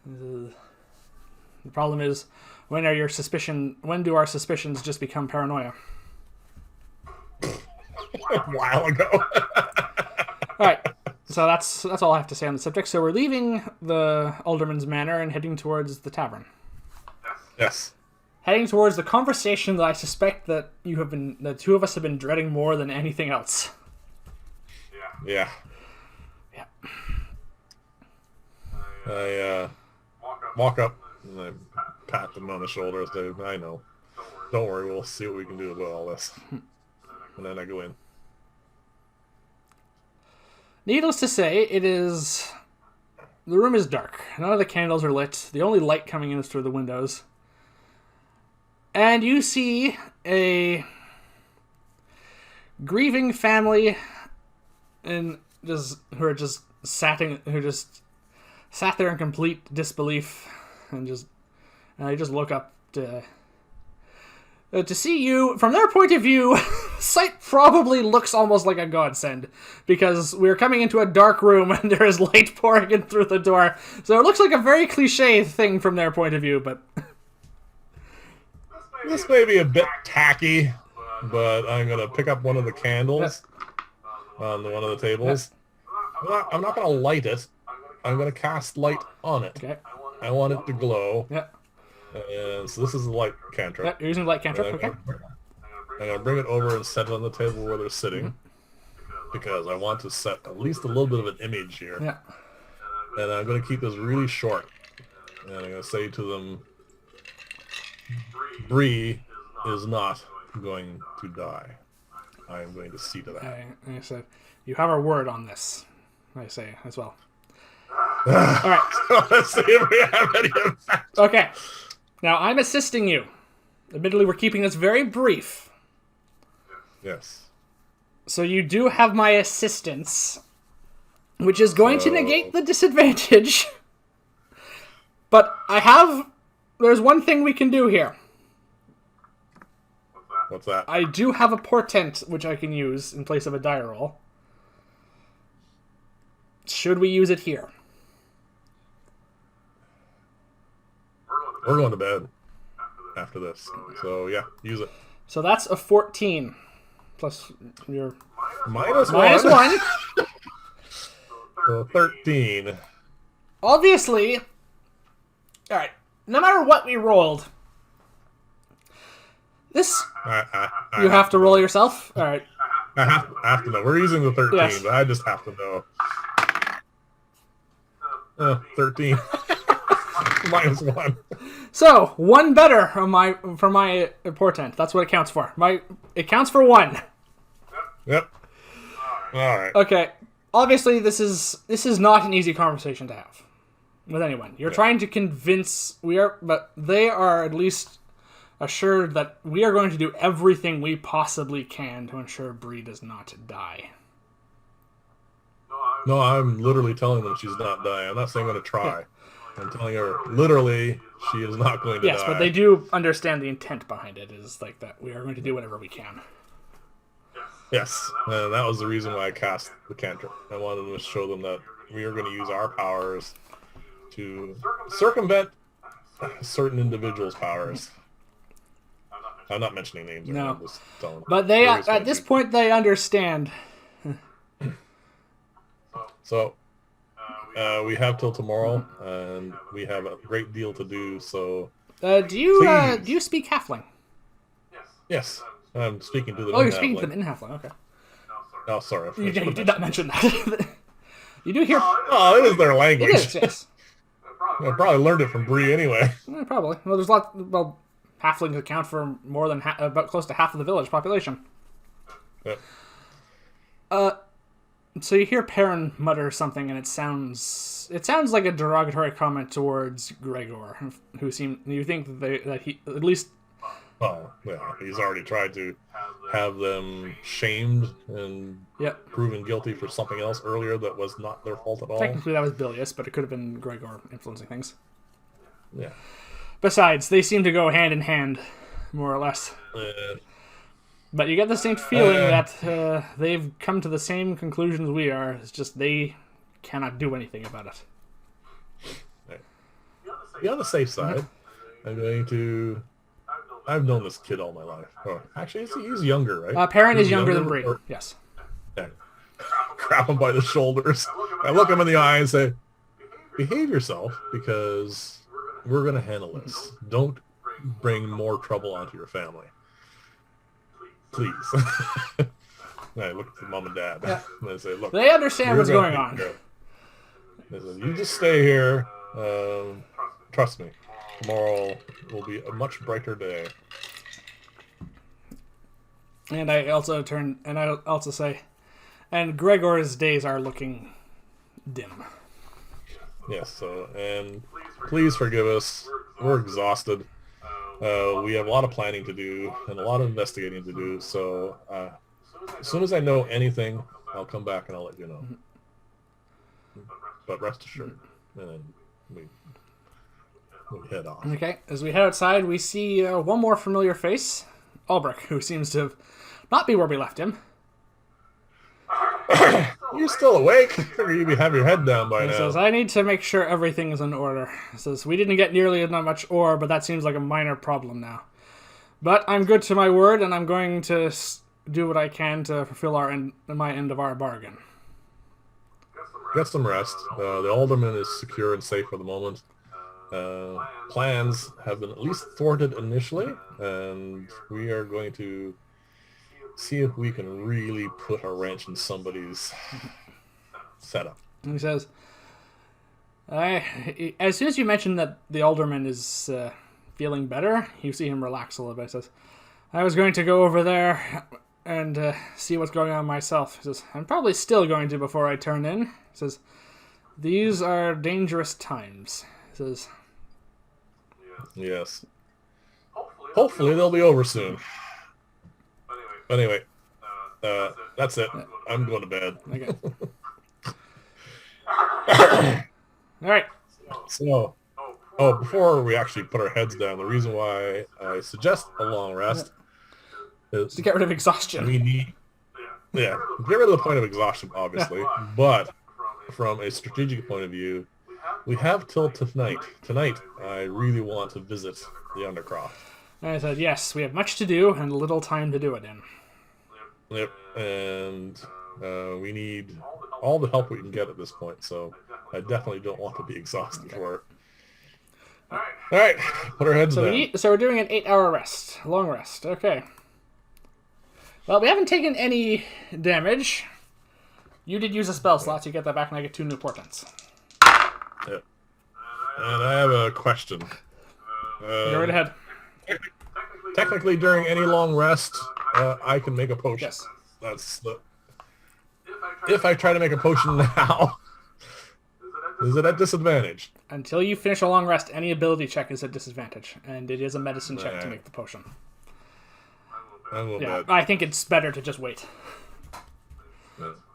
The problem is, when do our suspicions just become paranoia? A while ago. Alright. So that's all I have to say on the subject. So we're leaving the Alderman's Manor and heading towards the tavern. Yes. Heading towards the conversation that I suspect that the two of us have been dreading more than anything else. Yeah. Yeah. I walk up and I pat them on the shoulder and say, I know. Don't worry, we'll see what we can do about all this. And then I go in. Needless to say, the room is dark. None of the candles are lit. The only light coming in is through the windows. And you see a grieving family who just sat there in complete disbelief and they just look up to see you. From their point of view, sight probably looks almost like a godsend, because we're coming into a dark room and there is light pouring in through the door. So it looks like a very cliche thing from their point of view, but this may be a bit tacky, but I'm going to pick up one of the candles on one of the tables. I'm not going to light it. I'm going to cast light on it. Okay. I want it to glow. Yeah. And so this is the light cantrip. Yeah, you're using the light cantrip, okay. I'm going to bring it over and set it on the table where they're sitting. Because I want to set at least a little bit of an image here. Yeah. And I'm going to keep this really short. And I'm going to say to them, Bree is not going to die. I am going to see to that. I said, you have our word on this, I say as well. All right. Let's see if we have any effect. Okay. Now, I'm assisting you. Admittedly, we're keeping this very brief. Yes. So you do have my assistance, which is going to negate the disadvantage. But there's one thing we can do here. What's that? I do have a portent, which I can use in place of a die roll. Should we use it here? We're going to bed after this. So, yeah, use it. So that's a 14. Plus your... Minus 1. So 13. Obviously... Alright. No matter what we rolled... This... you have to roll yourself? Alright. I have to know. We're using the 13, yes. but I just have to know. 13. Minus 1. So, 1 better for my portent. That's what it counts for. It counts for 1. Yep. Alright. Okay. Obviously, this is not an easy conversation to have with anyone. You're trying to convince... but they are at least assured that we are going to do everything we possibly can to ensure Bree does not die. No, I'm literally telling them she's not dying. I'm not saying I'm going to try. I'm telling her, literally, she is not going to die. Yes, but they do understand the intent behind it is like that we are going to do whatever we can. Yes, and that was the reason why I cast the cantrip. I wanted to show them that we are going to use our powers to circumvent certain individuals' powers. I'm not mentioning names. No. I'm just telling But they at this point they understand. So, we have till tomorrow, and we have a great deal to do. So, do you speak Halfling? Yes, I'm speaking to them. Oh, you're speaking to them in Halfling. Okay. Oh, sorry. You did not mention that. You do hear? Oh, it is their language. It is. Yes. I probably learned it from Bree anyway. Yeah, probably. Well, there's a lot. Well, Halflings account for more than about close to half of the village population. Yep. So you hear Perrin mutter something, and it sounds like a derogatory comment towards Gregor, you think that he at least. Oh, yeah, he's already tried to have them shamed and proven guilty for something else earlier that was not their fault at all. Technically, that was bilious, but it could have been Gregor influencing things. Yeah. Besides, they seem to go hand in hand, more or less. But you get the same feeling that they've come to the same conclusions we are. It's just they cannot do anything about it. Right. Be on the safe side. I'm going to... I've known this kid all my life. Oh, actually, he's younger, right? Perrin is younger than Bree. Yes. Yeah. Grab him by the shoulders. I look him in the eye and say, behave yourself, because we're going to handle this. Don't bring more trouble onto your family. Please. And I look at mom and dad. Yeah. And I say, look. They understand what's going on. They said, you just stay here. Trust me. Tomorrow will be a much brighter day. And I also say, and Gregor's days are looking dim. Yes, so, and please forgive us. We're exhausted. We have a lot of planning to do and a lot of investigating to do, so as soon as I know anything, I'll come back and I'll let you know. But rest assured. And then we head off. Okay, as we head outside, we see one more familiar face, Ulbrich, who seems to not be where we left him. You're still awake? I figure you'd have your head down by now. He says, I need to make sure everything is in order. He says, we didn't get nearly enough much ore, but that seems like a minor problem now. But I'm good to my word, and I'm going to do what I can to fulfill my end of our bargain. Get some rest. The alderman is secure and safe for the moment. Plans have been at least thwarted initially, and we are going to see if we can really put a wrench in somebody's setup. And he says, as soon as you mention that the alderman is feeling better, you see him relax a little bit. He says, I was going to go over there and see what's going on myself. He says, I'm probably still going to before I turn in. He says, these are dangerous times. He says, yes. Hopefully they'll be over soon. Anyway, that's it. I'm going to bed. Okay. All right. So, before we actually put our heads down, the reason why I suggest a long rest is To get rid of exhaustion. we need, get rid of the point of exhaustion, obviously, but from a strategic point of view, we have till tonight. Tonight, I really want to visit the Undercroft. And I said, yes, we have much to do and little time to do it in. Yep, and we need all the help we can get at this point, so I definitely don't want to be exhausted for it. All right, put our heads down. So we're doing an 8-hour rest. Long rest. Okay. Well, we haven't taken any damage. You did use a spell slot, so you get that back, and I get 2 new portents. Yep. And I have a question. Go right ahead. Technically, during any long rest, I can make a potion. Yes. That's the... If I try to make a potion now, is it at disadvantage? Until you finish a long rest, any ability check is at disadvantage, and it is a medicine check to make the potion. I think it's better to just wait.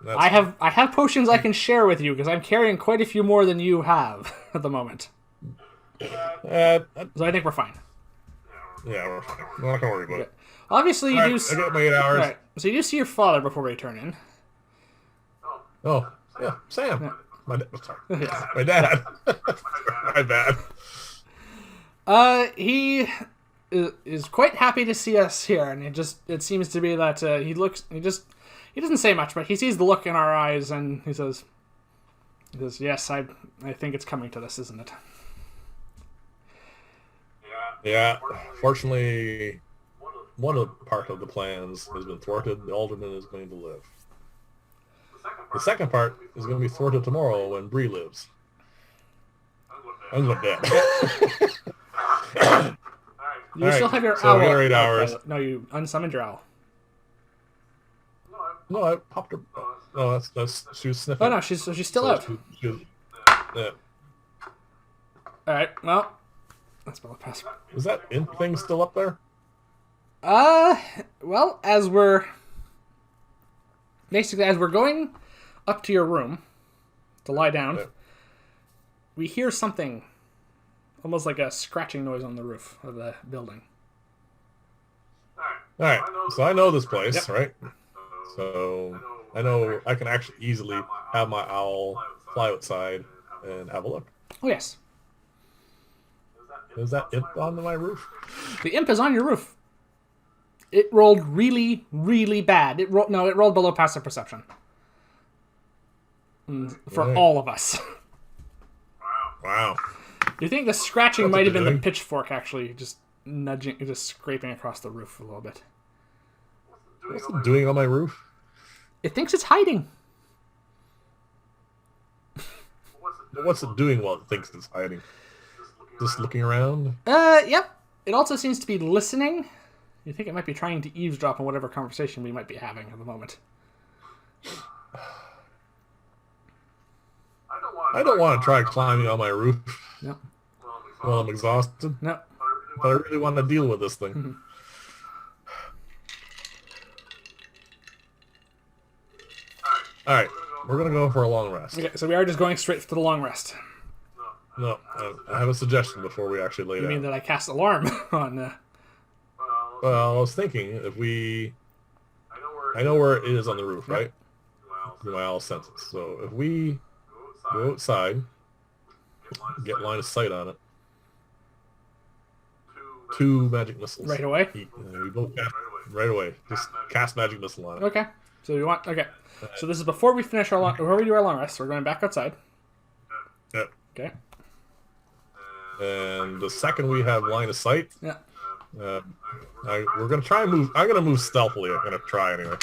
I have potions I can share with you because I'm carrying quite a few more than you have at the moment. So I think we're fine. Yeah, we're fine. We're not gonna worry about it. Obviously, you do. I got my 8 hours. Right. So you do see your father before we turn in. Oh, yeah, Sam. Yeah. My dad. My bad. He is quite happy to see us here, and it seems to be that he doesn't say much, but he sees the look in our eyes, and he says, yes, I think it's coming to this, isn't it? Yeah, fortunately, one part of the plans has been thwarted. The alderman is going to live. The second part is going to be thwarted tomorrow when Bree lives. I'm going to bed. You still have your so owl. We got 8 hours. No, you unsummoned your owl. No, I popped her. No, that's she was sniffing. Oh no, she's still out. Yeah. All right, well, that's about the pass. Is that imp thing still up there? Well, as we're going up to your room to lie down, we hear something, almost like a scratching noise on the roof of the building. All right, so I know this place, right? So I know I can actually easily have my owl fly outside and have a look. Oh yes. Is that imp on my roof? The imp is on your roof. It rolled really, really bad. It rolled below passive perception. For all of us. Wow. You think the scratching might have been the pitchfork actually just scraping across the roof a little bit. What's it doing on my roof? It thinks it's hiding. What's it doing while it thinks it's hiding? Just looking around? Yep. It also seems to be listening. You think it might be trying to eavesdrop on whatever conversation we might be having at the moment. I don't want to try climbing on my roof. No. Well, I'm exhausted. No. But I really want to deal with this thing. Mm-hmm. All right, we're going to go for a long rest. Okay, so we are just going straight to the long rest. No, I have a suggestion before we actually lay down. You mean that I cast alarm on... Well, I was thinking if we... I know where it is on the roof, right? Through my owl senses. So if we go outside, get line of sight on it, 2 magic missiles. Right away? We both cast right away. Just cast magic missile on it. Okay. So you want... Okay. So this is before we finish before we do our long rest. We're going back outside. Yep. Okay. And the second we have line of sight, We're gonna try and move. I'm gonna move stealthily. I'm gonna try anyway.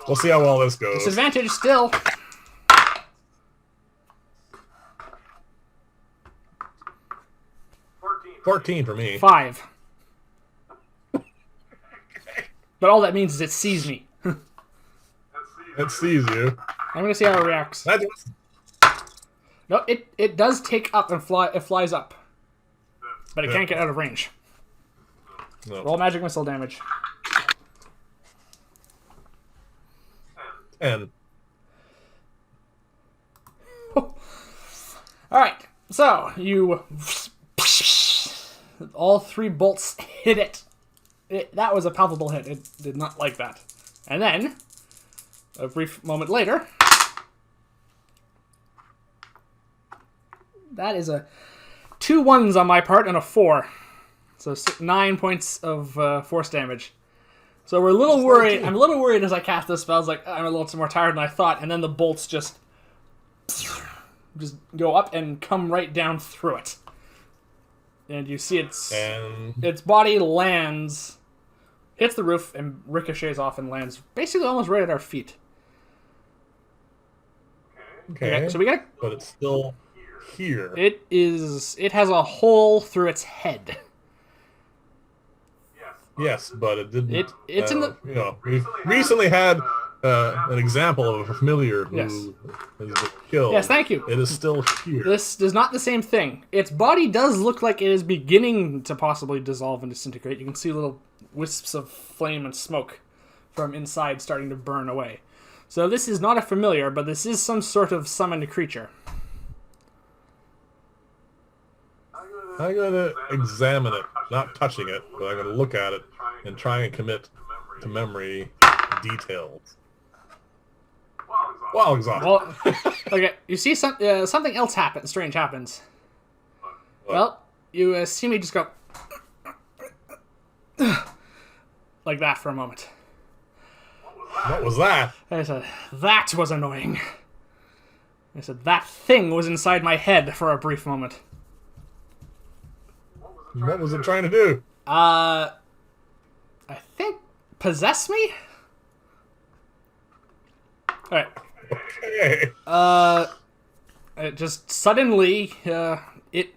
We'll see how well this goes. Disadvantage still. 14 for me. 5. But all that means is it sees me. It sees you. I'm gonna see how it reacts. No, it does take up and fly. It flies up, but it can't get out of range. No. Roll magic missile damage. 10. All right, so you all 3 bolts hit it. That was a palpable hit. It did not like that. And then, a brief moment later, that is a 2 1s on my part and a 4. So 9 points of force damage. So we're a little worried. I'm a little worried as I cast this spell. I was like, I'm a little more tired than I thought. And then the bolts just go up and come right down through it. And you see its body lands, hits the roof, and ricochets off and lands basically almost right at our feet. Okay. So we got. But it's still here. It has a hole through its head. Yes, but it didn't. It's in the. You know, we've recently had an example of a familiar who has been killed. Yes, thank you. It is still here. This is not the same thing. Its body does look like it is beginning to possibly dissolve and disintegrate. You can see little wisps of flame and smoke from inside starting to burn away. So this is not a familiar, but this is some sort of summoned creature. I'm going to examine it, not touching it, but I'm going to look at it and try and commit to memory details. Well, exhausted. Well, okay, you see something else happen. Strange happens. What? Well, you see me just go like that for a moment. What was that? I said, that was annoying. I said, that thing was inside my head for a brief moment. What was it trying to do? I think possess me? Alright. Okay. It just suddenly, it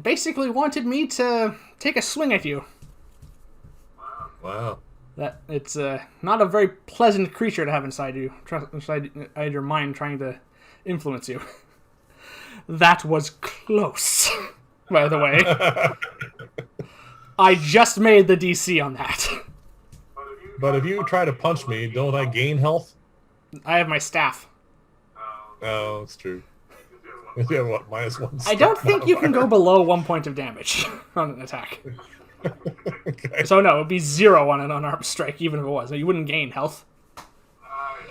basically wanted me to take a swing at you. Wow. That it's not a very pleasant creature to have inside you, inside your mind, trying to influence you. That was close, by the way. I just made the DC on that. But if you try to punch me, don't I gain health? I have my staff. Oh, it's true. Yeah, what, -1? I don't think you can go below 1 point of damage on an attack. Okay. So no, it would be 0 on an unarmed strike, even if it was. You wouldn't gain health.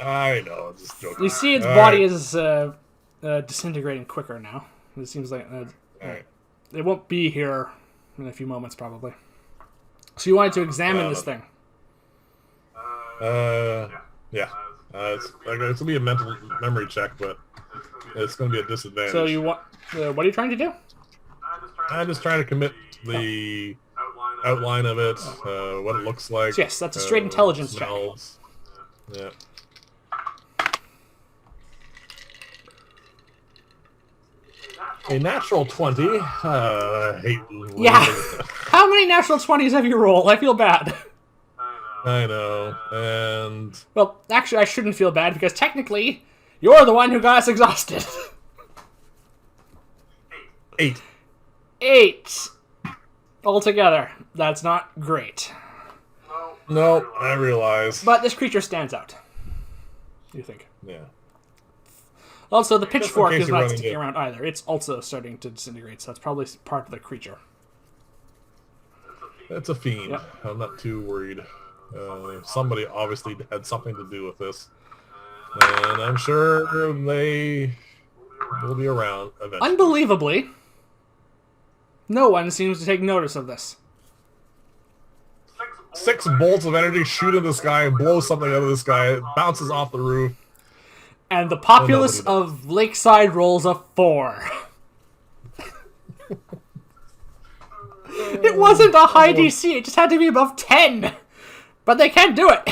I know, just joking. You see its body is disintegrating quicker now. It seems like Alright. it won't be here in a few moments, probably. So you wanted to examine this thing. Yeah. It's going to be a mental memory check, but it's going to be a disadvantage. So you want? What are you trying to do? I'm just trying to commit the outline of it, what it looks like. So yes, that's a straight intelligence check. smells. Yeah. A natural 20. I hate. Yeah. How many natural 20s have you rolled? I feel bad. I know, and Well, actually, I shouldn't feel bad because technically, you're the one who got us exhausted. 8. 8 altogether. That's not great. No, I realize. But this creature stands out. You think? Yeah. Also, the pitchfork case is you're not running sticking it. around either. It's also starting to disintegrate, so that's probably part of the creature. It's a fiend. Yep. I'm not too worried. Somebody obviously had something to do with this. And I'm sure they will be around eventually. Unbelievably, no one seems to take notice of this. 6 bolts of energy shoot in the sky and blow something out of the sky. It bounces off the roof. And the populace nobody of Lakeside rolls a 4. It wasn't a high DC. It just had to be above 10. But they can't do it.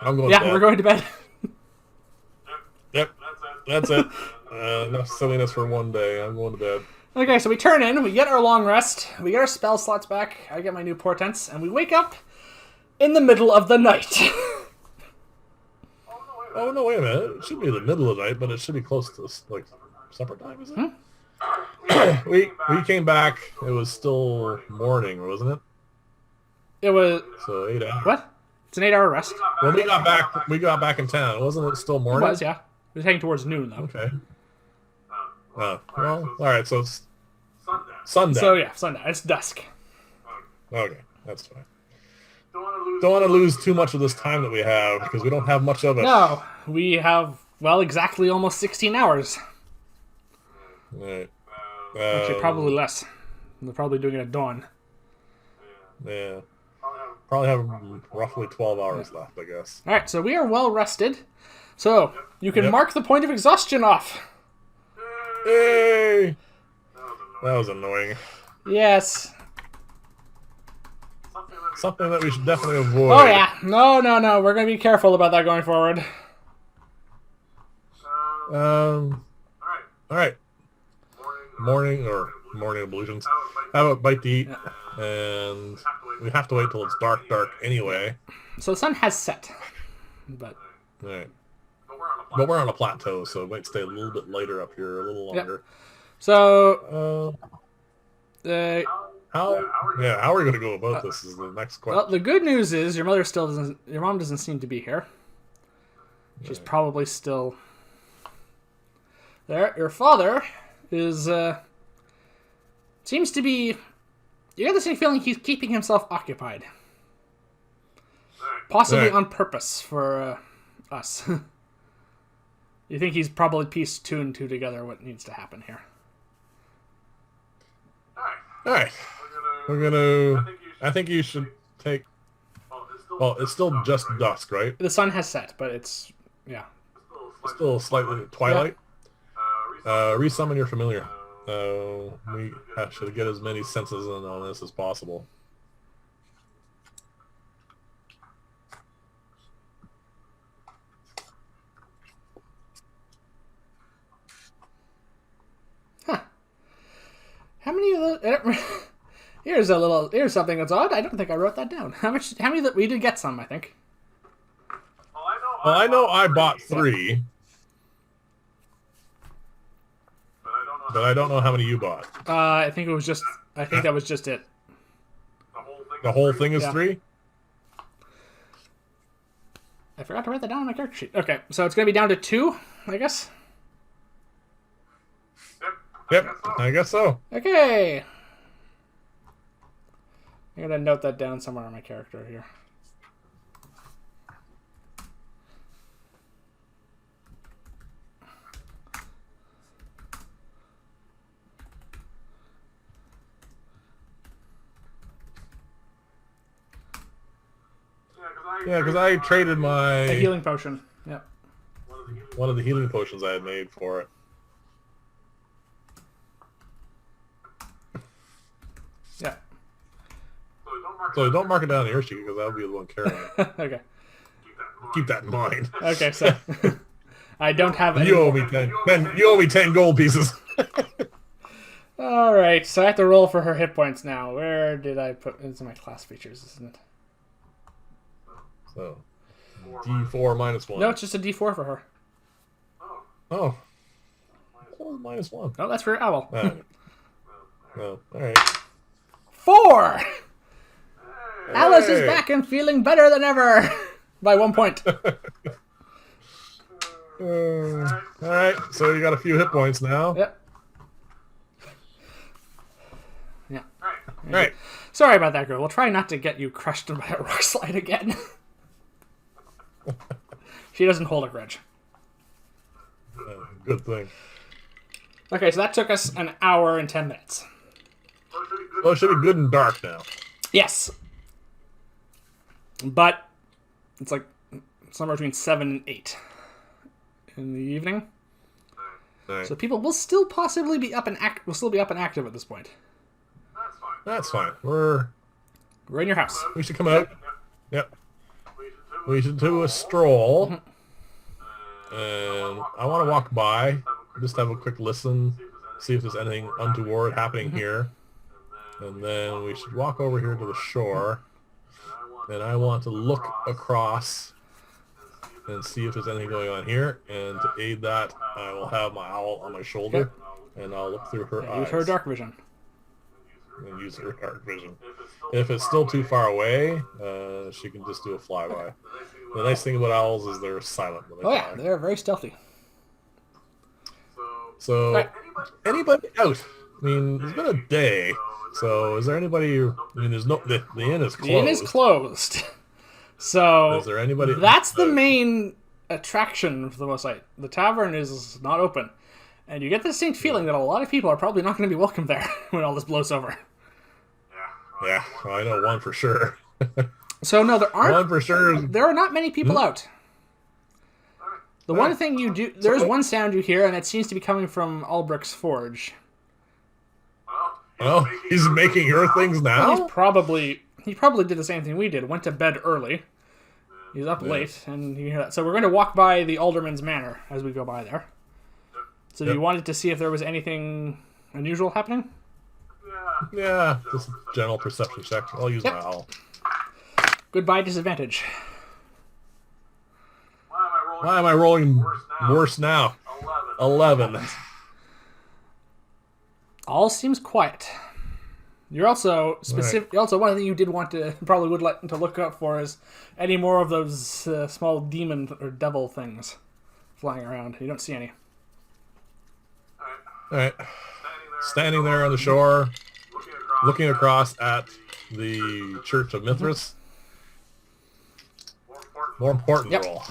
I'm going to bed. We're going to bed. Yep. That's it. Enough silliness for one day. I'm going to bed. Okay, so we turn in, we get our long rest, we get our spell slots back, I get my new portents, and we wake up in the middle of the night. Oh, no, wait a minute. It should be the middle of the night, but it should be close to, like, supper time, is it? We came back, it was still morning, wasn't it? It was... So 8 hours. What? It's an 8-hour rest. When we got back in town. Wasn't it still morning? It was, yeah. It was heading towards noon, though. Okay. Oh, well, alright, so it's sundown. So, yeah, sundown. It's dusk. Okay, that's fine. Don't want to lose too much of this time that we have, because we don't have much of it. No, we have, well, exactly almost 16 hours. Right. Actually, probably less. They're probably doing it at dawn. Yeah. Probably have roughly 12 hours left, I guess. Alright, so we are well rested. So, you can mark the point of exhaustion off. Hey! That was annoying. Yes. Something that we should definitely avoid. Oh, yeah. No. We're going to be careful about that going forward. Alright. Morning ablutions. Have a bite to eat. And we have to wait till it's dark anyway. So the sun has set. But... Alright. But we're on a plateau, so it might stay a little bit later up here, a little longer. Yep. So... how are we going to go about this is the next question. Well, the good news is your mom doesn't seem to be here. She's probably still there. Your father is, seems to be, you get the same feeling he's keeping himself occupied. Possibly on purpose for us. You think he's probably pieced two and two together what needs to happen here. Alright. We're gonna... I think you should take... Well, it's still just dusk, right? The sun has set, but it's... Yeah. Still slightly twilight. Resummon your familiar. We should get as many senses in on this as possible. Huh. How many of those... Here's something that's odd. I don't think I wrote that down. How many that we did get some, I think. Well, I know I bought 3. But I don't know how many you bought. I think that was just it. The whole thing is 3? I forgot to write that down on my character sheet. Okay, so it's going to be down to 2, I guess? Yep, I guess so. Okay. I'm going to note that down somewhere on my character here. Yeah, because I traded A healing potion. Yep. One of the healing potions I had made for it. Yeah. So don't mark it down here, sheet, because I'll be the one carrying it. Okay. Keep that in mind. Okay, so I don't have any. You owe me 10. You owe me 10 gold pieces. All right, so I have to roll for her hit points now. Where did I put into my class features? Isn't it? So D4 minus 1. No, it's just a D4 for her. Oh, minus 1. No, that's for Owl. Oh, all right. 4. Alice is back and feeling better than ever by 1 point. All right, so you got a few hit points now. Yep. Yeah. All right. Sorry about that, girl. We'll try not to get you crushed by a rock slide again. She doesn't hold a grudge. Good thing. Okay, so that took us an hour and 10 minutes. Well, it should be good and dark now. Yes. But it's like somewhere between 7 and 8 in the evening. Right. So people will still possibly be up and active at this point. That's fine. We're in your house. We should come out. Yep. We should do a stroll. And I want to walk by, just have a quick listen, see if there's anything untoward happening here. And then we should walk over here to the shore. And I want to look across and see if there's anything going on here. And to aid that, I will have my owl on my shoulder, and I'll look through her eyes. Use her dark vision. And use her dark vision. If it's still too far away, she can just do a flyby. The nice thing about owls is they're silent when they fly. Yeah, they're very stealthy. So, anybody out? I mean, it's been a day. So, is there anybody? I mean, there's no. The inn is closed. The inn is closed. So, is there anybody? That's the main attraction for the most part. The tavern is not open, and you get the distinct feeling that a lot of people are probably not going to be welcome there when all this blows over. Yeah, well, I know one for sure. So no, there aren't. One for sure. There are not many people out. The one thing you do, there's one sound you hear, and it seems to be coming from Albrecht's forge. Oh, he's making her things now? He probably did the same thing we did. Went to bed early. He's up late, and you hear that. So we're going to walk by the Alderman's Manor as we go by there. So you wanted to see if there was anything unusual happening? Yeah, just a general perception check. I'll use my owl. Goodbye, disadvantage. Why am I rolling worse now? 11. All seems quiet. You're also specific. Right. Also, one thing you did want to probably would like to look up for is any more of those small demon or devil things flying around. You don't see any. All right. Standing there on the shore, looking across at the Church of Mithras. More important roll.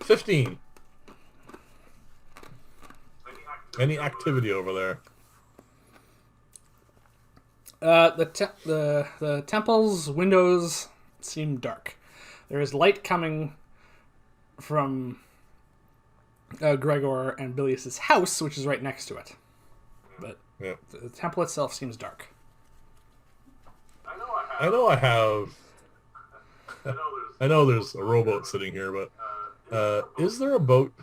15. Any activity over there? The temple's windows seem dark. There is light coming from Gregor and Bilius's house, which is right next to it. But the temple itself seems dark. I know there's a rowboat sitting here, but is there a boat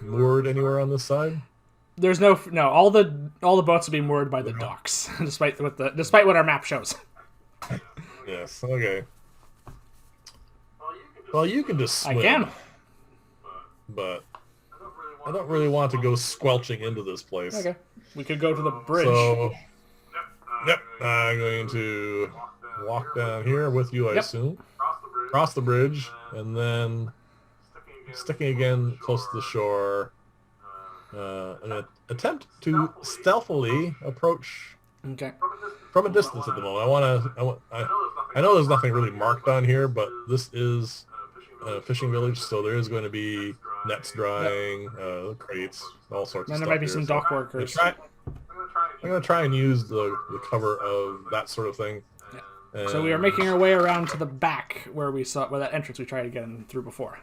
moored anywhere on this side? There's no. All the boats will be moored by the docks, despite what our map shows. Yes. Okay. Well, you can just swim. I can. But I don't really want to go squelching into this place. Okay. We could go to the bridge. So, yep. I'm going to walk down here with you, I assume. Cross the bridge, and then sticking again close to the shore. I'm going to attempt to stealthily approach from a distance at the moment. I know there's nothing really marked on here, but this is a fishing village, so there is going to be nets drying, crates, all sorts of stuff. And there might be some dock workers. I'm going to try and use the cover of that sort of thing. Yeah. So we are making our way around to the back where that entrance we tried to get in through before.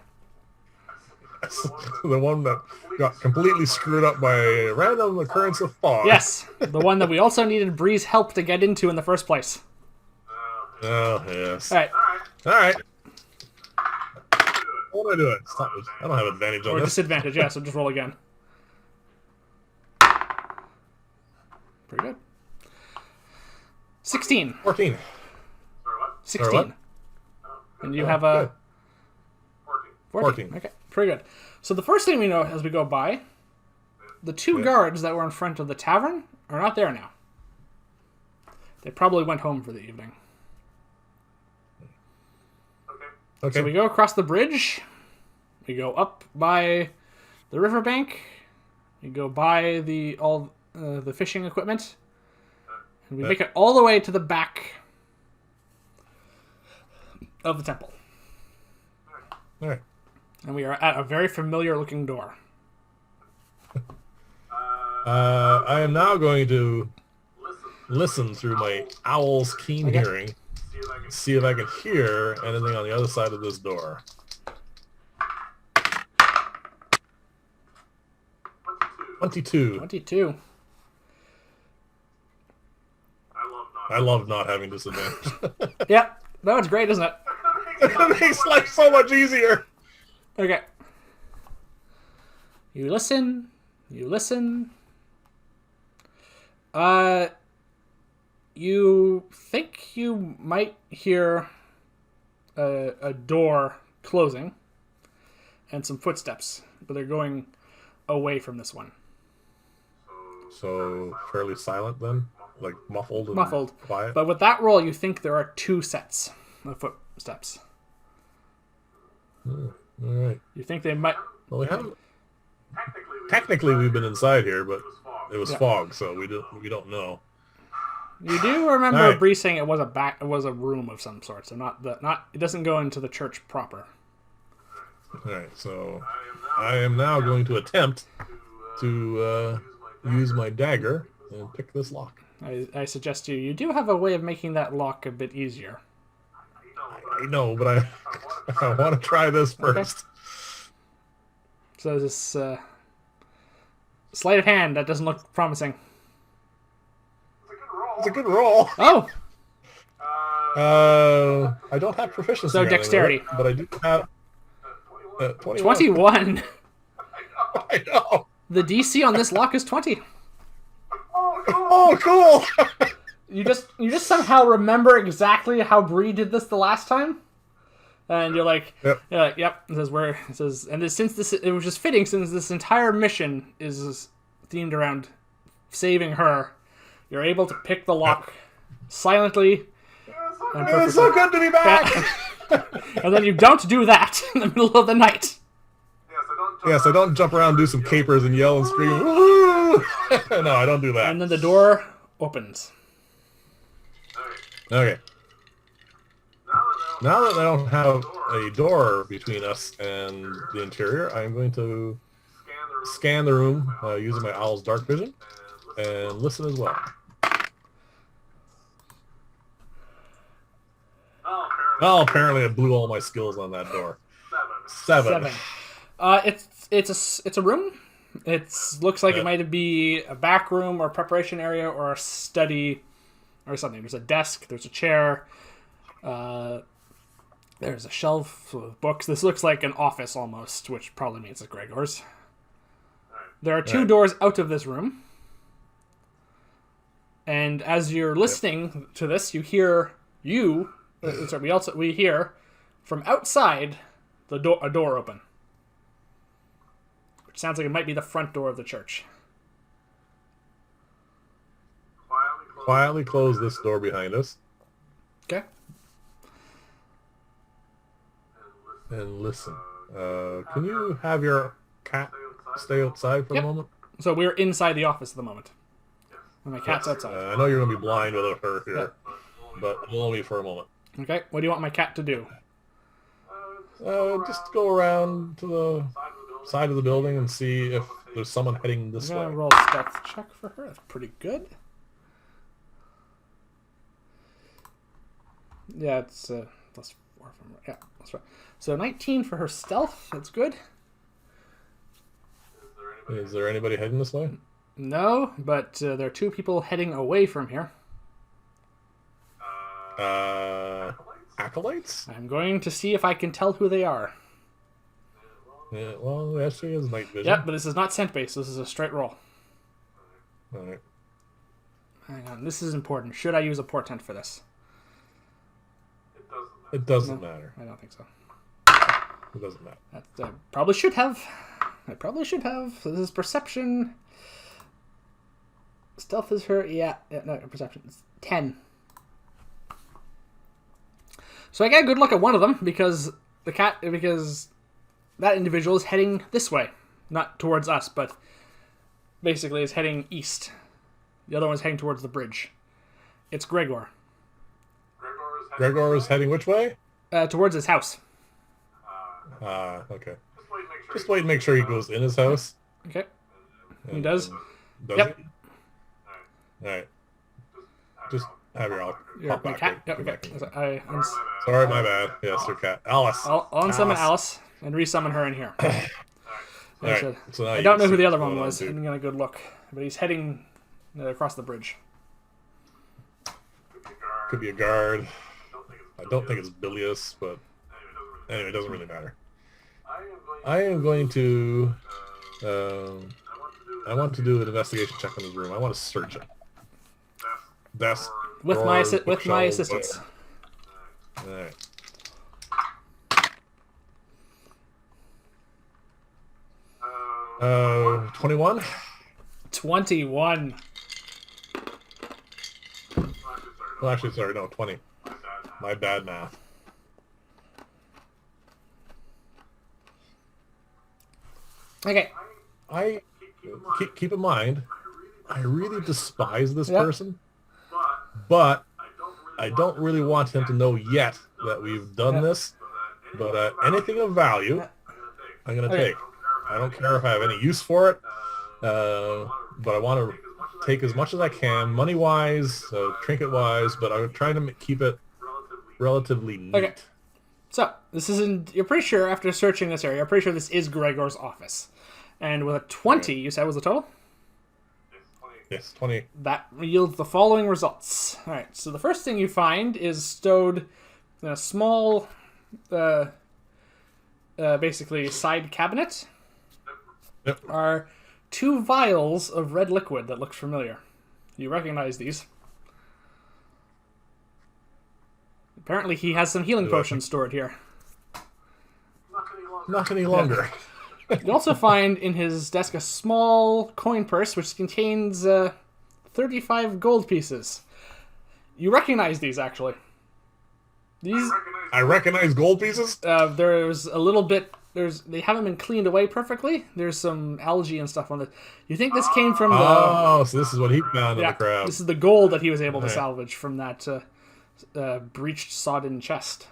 The one that got completely screwed up by a random occurrence of fog. Yes, the one that we also needed Bree's help to get into in the first place. Oh, yes. All right. What am I doing? I don't have advantage on this. Or disadvantage, yeah, so just roll again. Pretty good. 16. 14. 16. Sorry, what? And you have a... 14. Okay, pretty good. So the first thing we know as we go by, the two guards that were in front of the tavern are not there now. They probably went home for the evening. Okay. So we go across the bridge. We go up by the riverbank. We go by the fishing equipment. And we make it all the way to the back of the temple. All right. And we are at a very familiar looking door. I am now going to listen through my owl's keen hearing, see if I can hear anything on the other side of this door. 22. I love not having disadvantage. Yep. No, it's great, isn't it? It makes life so much easier. Okay. You listen. You listen. You think you might hear a door closing and some footsteps, but they're going away from this one. So fairly silent then, like muffled and quiet. But with that roll, you think there are 2 sets of footsteps. All right. You think they might. Well, we haven't. Technically, we've been inside here, but it was fog, so we don't know. You do remember Bree saying it was a room of some sort, so it doesn't go into the church proper. All right, so I am now going to attempt to use my dagger and pick this lock. I suggest you do have a way of making that lock a bit easier. I know, but I want to try this first. Okay. So this sleight of hand that doesn't look promising. It's a good roll. Oh. I don't have proficiency. So dexterity, it, but I do have 21. I know. The DC on this lock is 20. Oh, cool. You just somehow remember exactly how Bree did this the last time, and you're like, yep. It says, and since it was just fitting since this entire mission is themed around saving her. You're able to pick the lock silently. And it's so good to be back. And then you don't do that in the middle of the night. Yes, I don't jump around, and do some capers, and yell and scream. Woo! No, I don't do that. And then the door opens. Okay. Now that I don't have a door between us and the interior, I'm going to scan the room using my owl's dark vision and listen as well. Oh, apparently I blew all my skills on that door. Seven. It's a room. It looks like it might be a back room or preparation area or a study or something. There's a desk. There's a chair. There's a shelf with books. This looks like an office almost, which probably means it's Gregor's. There are 2 doors out of this room. And as you're listening to this, you hear we hear from outside a door open, which sounds like it might be the front door of the church. Quietly close this door behind us. Okay. And listen. Can you have your cat stay outside for the moment? So we're inside the office at the moment. And my cat's outside. I know you're going to be blind without her here, but allow me for a moment. Okay, what do you want my cat to do? Just go around to the side of the building and see if there's someone heading this way. I'm going to roll a stealth check for her. That's pretty good. Yeah, it's +4 from her. Yeah, that's right. So 19 for her stealth. That's good. Is there anybody heading this way? No, but there are 2 people heading away from here. Acolytes? I'm going to see if I can tell who they are. Yeah, well, that actually is night vision. Yep, but this is not scent-based. This is a straight roll. Alright. Hang on, this is important. Should I use a portent for this? It doesn't matter. I don't think so. It doesn't matter. I probably should have. This is perception. Stealth is her. Yeah, no, perception. It's 10. So I get a good look at one of them because that individual is heading this way, not towards us, but basically is heading east. The other one's heading towards the bridge. It's Gregor. Gregor is heading which way? Towards his house. Okay. Just wait and make sure he goes in his house. Okay. He does? Yep. He? Alright. Just have your all pop back. Cat? Yep, okay. Sorry, my bad. Yes, your cat. Alice. I'll unsummon Alice and resummon her in here. Alright. So now I don't know who the other one was. I'm going to good look. But he's heading across the bridge. Could be a guard. I don't think it's bilious, but anyway, it doesn't really matter. I am going to... I want to do an investigation check on this room. I want to search it. Desk, with drawers, my bookshelves, assistance. whatever. All right. 21? 21. Well, actually, sorry, no, 20. My bad math. Okay. Keep in mind, I really despise this person, but I don't really want him to know yet that we've done this. But anything of value, I'm going to take. I don't care if I have any use for it, but I want to take as much as I can, money-wise, trinket-wise, but I'm trying to keep it relatively neat. Okay. So, this isn't... You're pretty sure, after searching this area, you're pretty sure this is Gregor's office. And with a 20, you said was the total? Yes, 20. That yields the following results. Alright, so the first thing you find is stowed in a small, basically, side cabinet. Yep. Are 2 vials of red liquid that look familiar. You recognize these. Apparently he has some healing potions stored here. Not any longer. You also find in his desk a small coin purse which contains 35 gold pieces. You recognize these, actually. These... I recognize gold pieces? There's a little bit... They haven't been cleaned away perfectly. There's some algae and stuff on it. You think this came from the... Oh, so this is what he found in the crowd. This is the gold that he was able to salvage from that breached, sodden chest.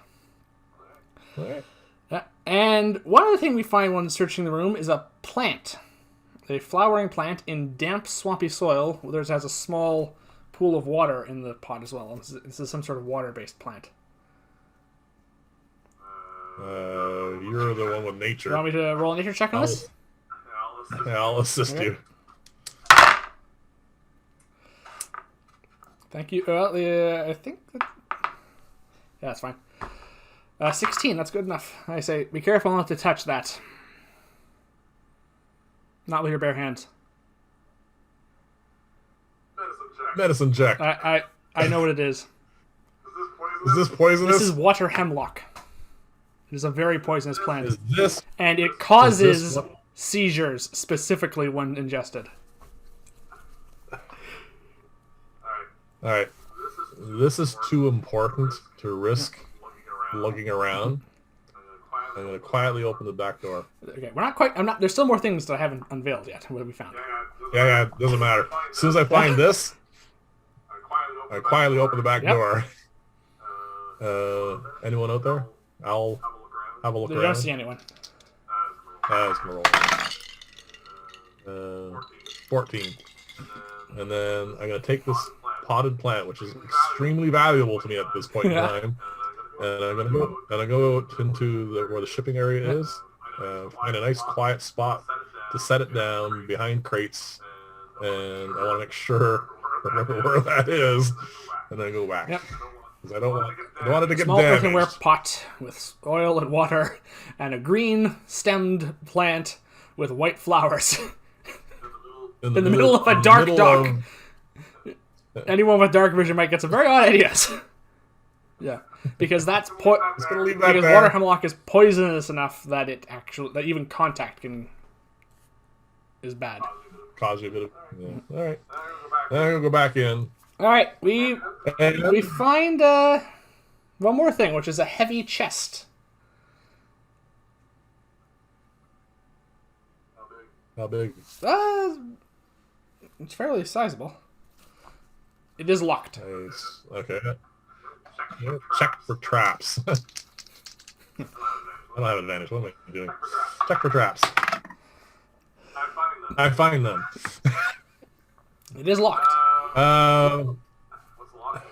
Right. And one other thing we find when searching the room is a plant. A flowering plant in damp, swampy soil. There has a small pool of water in the pot as well. This is some sort of water-based plant. You're the one with nature. You want me to roll a nature check on this? Yeah, I'll assist you. Thank you. I think... Yeah, that's fine. 16, that's good enough. I say, be careful not to touch that. Not with your bare hands. Medicine check. I know what it is. Is this poisonous? This is water hemlock. It is a very poisonous plant. Is this... And it causes seizures, specifically when ingested. Alright. This is too important to risk lugging around. I'm going to quietly open the back door. Okay, we're not quite... There's still more things that I haven't unveiled yet, what we found. Yeah, doesn't matter. As soon as I find this, I quietly open the back door. Anyone out there? I'll have a look around. You don't see anyone. That's going to roll. 14. And then I'm going to take this potted plant, which is extremely valuable to me at this point in time, and I'm gonna go out into where the shipping area is, find a nice quiet spot to set it down behind crates, and I want to make sure I remember where that is, and then go back. Yep. Because I don't want it to get Small damaged. earthenware pot with oil and water, and a green stemmed plant with white flowers. in the middle of a dark dock. Anyone with dark vision might get some very odd ideas. Yeah, because that's because water hemlock is poisonous enough that that even contact is bad. Cause you a bit of All right. I'm gonna go back in. All right, we find one more thing, which is a heavy chest. How big? It's fairly sizable. It is locked. Nice. Okay. Check for traps. I don't have advantage. What am I doing? Check for traps. I find them. It is locked.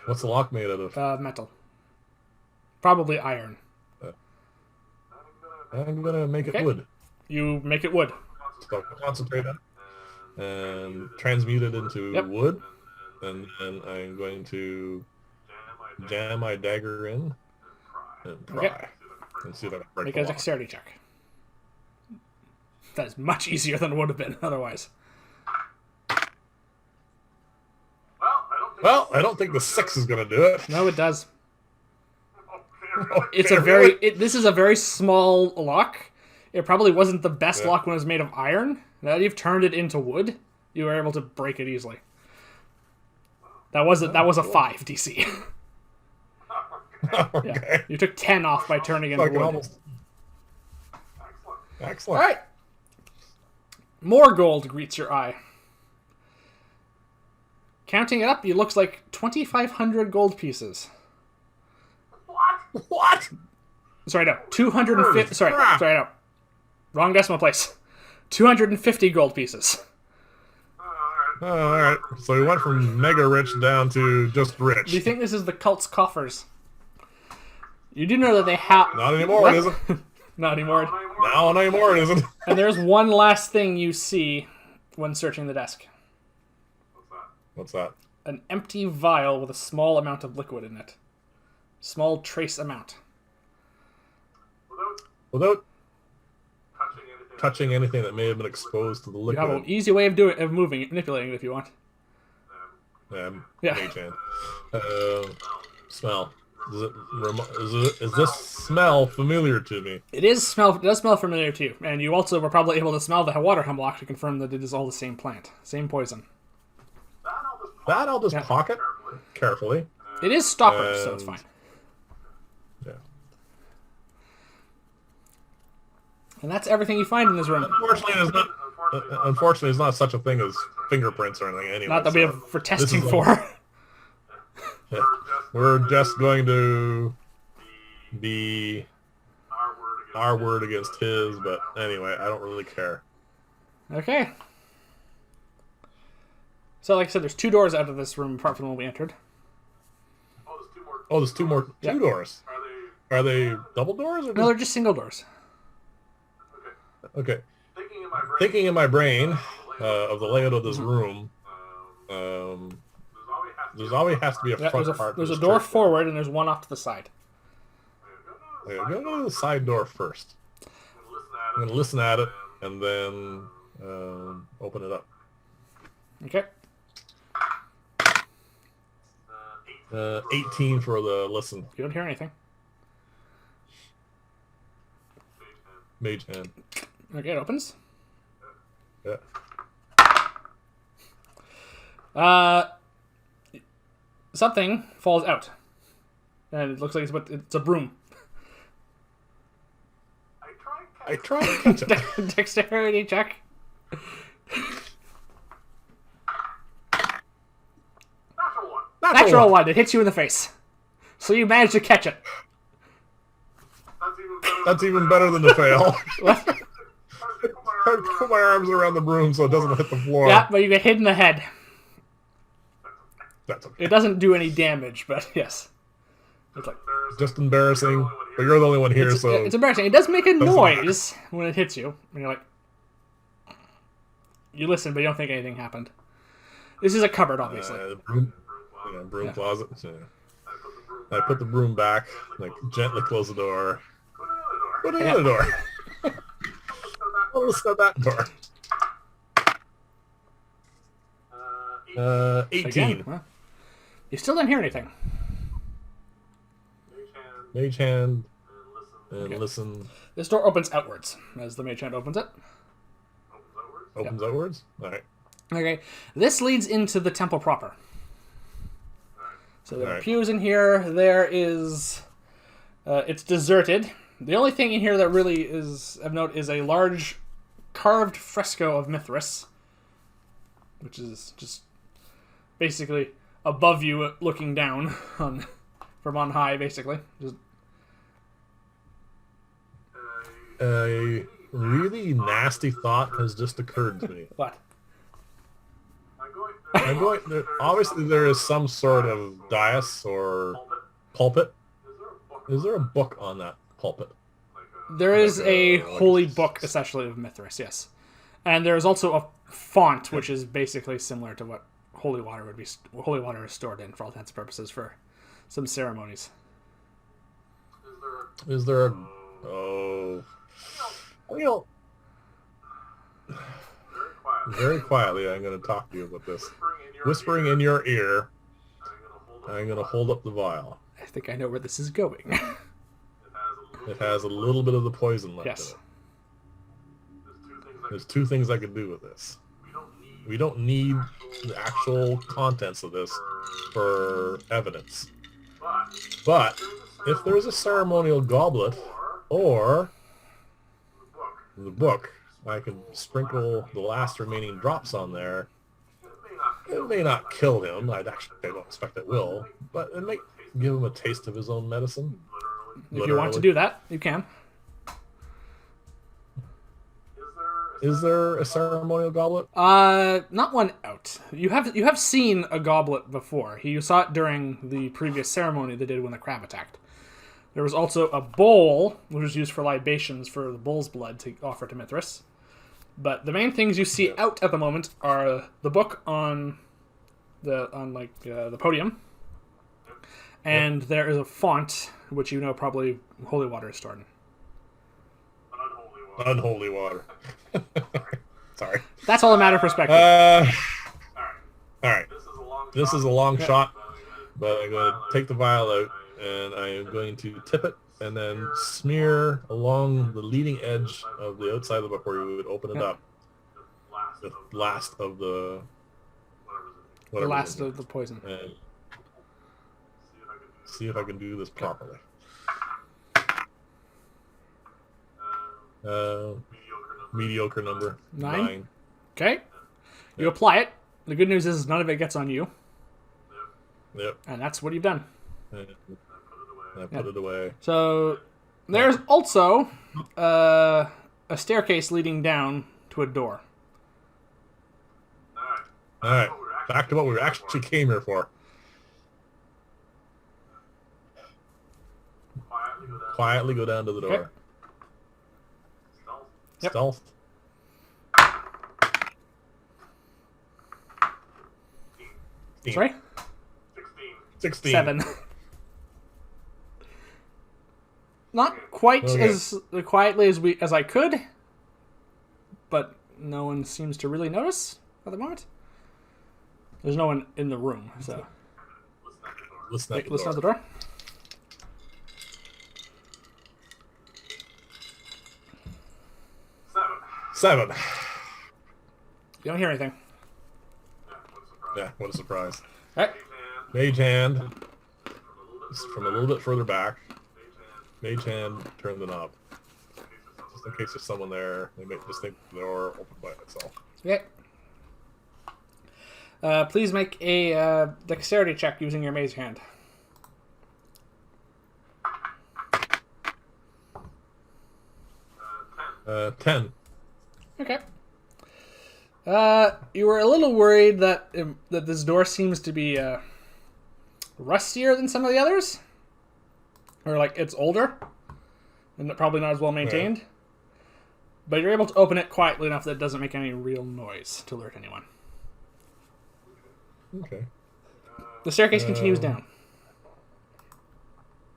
What's the lock made out of? Metal. Probably iron. I'm gonna make it wood. You make it wood. So concentrate on it and transmute it into wood. And then I'm going to jam my dagger in and pry. Okay. And see if I can break Make the a lock. dexterity check. That is much easier than it would have been otherwise. Well, I don't think the 6 is going to do it. No, it does. Okay, It's a really? this is a very small lock. It probably wasn't the best Yeah. lock when it was made of iron. Now that you've turned it into wood, you were able to break it easily. That was a 5 DC. Okay. Yeah. You took 10 off by turning into I can wood. almost... Excellent. All right. More gold greets your eye. Counting it up, it looks like 2,500 gold pieces. What? Sorry, no. 250. Sorry, crap. no. Wrong decimal place. 250 gold pieces. Oh, all right. So we went from mega rich down to just rich. Do you think this is the cult's coffers? You do know that they have... Not anymore, What? it isn't. Not anymore. Not anymore, it isn't. And there's one last thing you see when searching the desk. What's that? An empty vial with a small amount of liquid in it. Small trace amount. Without touching anything that may have been exposed to the You have an liquid. easy way of moving it, manipulating it if you want. Yeah. Mage hand. Smell. Is this smell familiar to me? It does smell familiar to you, and you also were probably able to smell the water hemlock to confirm that it is all the same plant, same poison. That I'll just pocket carefully. It is stoppers, so it's fine. Yeah. And that's everything you find in this room. Unfortunately, there's not such a thing as fingerprints or anything. Anyway, Not that we so have for testing is for. yeah. We're just going to be our word against his. But anyway, I don't really care. Okay. So, like I said, there's 2 doors out of this room apart from the one we entered. Oh, there's two Yeah. doors. Are they double doors or No, they're just single doors. Okay. Thinking in my brain of the layout of this room, there's always has to be a Yeah, front part. there's to a this door church. forward, and there's one off to the side. Okay, go to the side door first. I'm going to listen at it and then open it up. Okay. 18 for the listen. You don't hear anything. Mage hand. Okay, it opens. Yeah. Something falls out. And it looks like it's a broom. I try to catch it. Dexterity check. Natural one. It hits you in the face. So you manage to catch it. That's even better than the fail. What? I put my arms around the broom so it doesn't hit the floor. Yeah, but you get hit in the head. That's okay. It doesn't do any damage, but yes. It's like Just embarrassing, but you're the only one here, so... it's embarrassing. It does make a noise when it hits you. And you're like... You listen, but you don't think anything happened. This is a cupboard, obviously. Broom closet. So I put the broom back, like gently close the door. Go to the other door. Oh, let's start that door. 18. Again, well, you still didn't hear anything. Mage hand and listen. This door opens outwards as the mage hand opens it. Opens outwards. All right. Okay, this leads into the temple proper. So there are Alright. pews in here. There is... it's deserted. The only thing in here that really is of note is a large carved fresco of Mithras, which is just basically above you looking down from on high, basically. Just... A really nasty thought has just occurred to me. What? Obviously, there is some sort of dais or pulpit. Is there a book on that pulpit? There is a like holy book, essentially, of Mithras, yes. And there is also a font, which is basically similar to what holy water would be. Holy water is stored in, for all intents and purposes, for some ceremonies. Is there a... Oh... Well, very quietly, I'm going to talk to you about this. Whispering in your ear, I'm going to hold up the vial. I think I know where this is going. It has a little bit of the poison left Yes. in it. There's two things I could do with this. We don't need the actual contents of this for evidence. But if there's a ceremonial goblet or the book, I can sprinkle the last remaining drops on there. It may not kill him. I don't expect it will, but it may give him a taste of his own medicine. If you want to do that, you can. Is there a ceremonial goblet? Not one out. You have seen a goblet before. You saw it during the previous ceremony they did when the crab attacked. There was also a bowl, which was used for libations for the bull's blood to offer to Mithras. But the main things you see out at the moment are the book on the podium, and there is a font which you know probably holy water is stored in. Unholy water. Sorry. That's all a matter of perspective. All right. This is a long shot, but I'm going to take the vial out, and I am going to tip it and then smear along the leading edge of the outside of the book where you would open it up. The last of the... The last of the poison. And see if I can do this properly. Mediocre number. 9. Okay. You apply it. The good news is none of it gets on you. Yep. And that's what you've done. And I put it away. So there's also a staircase leading down to a door. All right. Back to what we actually came here for. Quietly go down to the door. Okay. Yep. Stealth. Sorry? 16. 7. Not quite as quietly as I could, but no one seems to really notice at the moment. There's no one in the room, so... Listen at the door. Seven. You don't hear anything. Yeah, what a surprise. Alright. Mage hand. From a little bit further back. Mage hand, turn the knob. Just in case there's someone there, they may just think the door opened by itself. Okay. Please make a dexterity check using your mage hand. 10. Okay. You were a little worried that this door seems to be rustier than some of the others, or like it's older and probably not as well maintained. Yeah. But you're able to open it quietly enough that it doesn't make any real noise to alert anyone. Okay. The staircase continues down.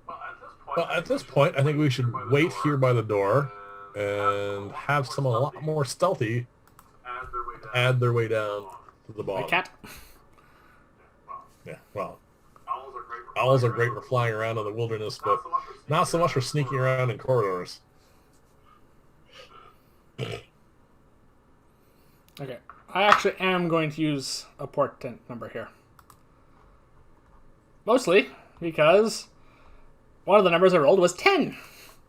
Well, at this point, I think we should wait here by the door and have someone a lot more stealthy add their way down to the bottom. My cat? Yeah, well, owls are great for flying around in the wilderness, but not so much for sneaking around in corridors. Okay. I actually am going to use a portent number here. Mostly because one of the numbers I rolled was 10,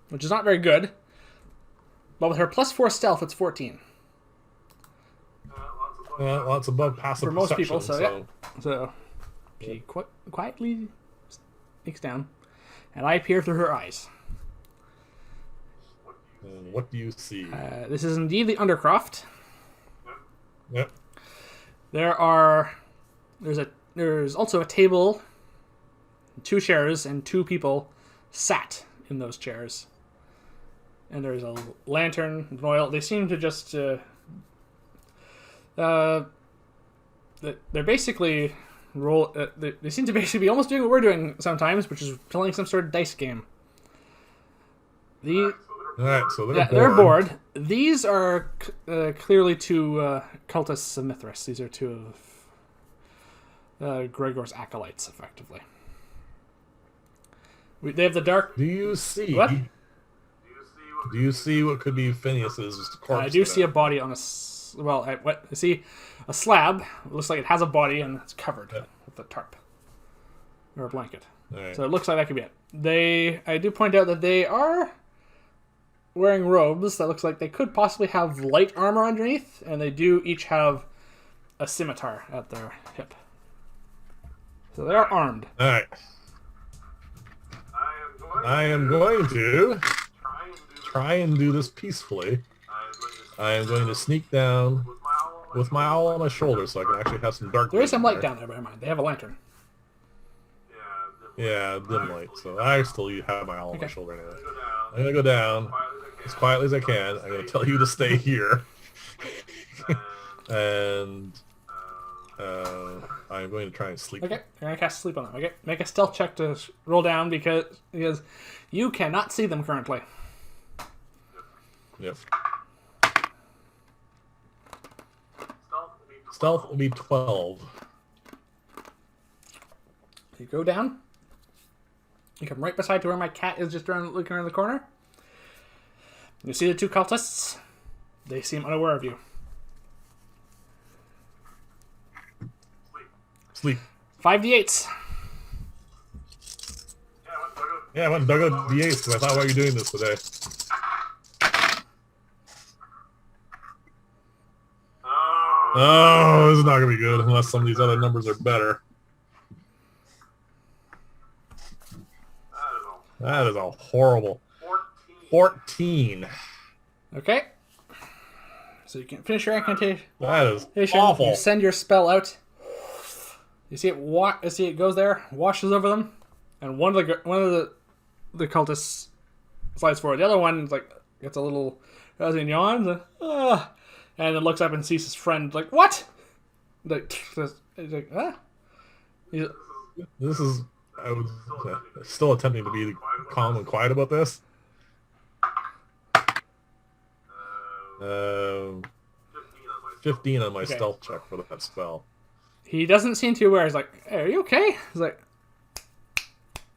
which is not very good. But with her +4 stealth, it's 14. Well, it's above passive for most perception, people, so yeah. So she quietly sneaks down, and I peer through her eyes. What do you see? This is indeed the Undercroft. Yep. There's also a table, 2 chairs, and 2 people sat in those chairs. And there's a lantern, an oil. They seem to just they're basically roll. They seem to basically be almost doing what we're doing sometimes, which is playing some sort of dice game. All right, so they're bored. They're bored. These are clearly two cultists of Mithras. These are two of Gregor's acolytes, effectively. They have the dark... Do you see... What? Do you see what could be Phineas's corpse? I do see a body on a... Well, I see a slab. It looks like it has a body and it's covered with a tarp. Or a blanket. Right. So it looks like that could be it. I do point out that they are wearing robes that looks like they could possibly have light armor underneath, and they do each have a scimitar at their hip. So they are armed. Alright. I am going to try and do this peacefully. I am going to sneak down with my owl on my shoulder so I can actually have some dark There is some light there. down there, but never mind. They have a lantern. Yeah, dim light. So I still have my owl on my shoulder anyway. I'm going to go down as quietly as I can. I'm going to tell you to stay here. And I'm going to try and sleep. Okay, you're going to cast sleep on them. Okay, make a stealth check to roll down because you cannot see them currently. Yep. Stealth will be 12. You go down. You come right beside to where my cat is just looking around the corner. You see the two cultists. They seem unaware of you. Sleep. 5d8s. Yeah, I went and dug out the ace because I thought, why are you doing this today? Oh, this is not going to be good unless some of these other numbers are better. That is a horrible... 14. Okay. So you can finish your incantation. That is awful. You send your spell out. You see it goes there, washes over them, and one of the cultists slides forward. The other one gets a little and yawns and then looks up and sees his friend like, what? He's like, huh? This is... I was still attempting to be calm and quiet about this. 15 on my stealth check for that spell. He doesn't seem too aware. He's like, hey, are you okay? He's like,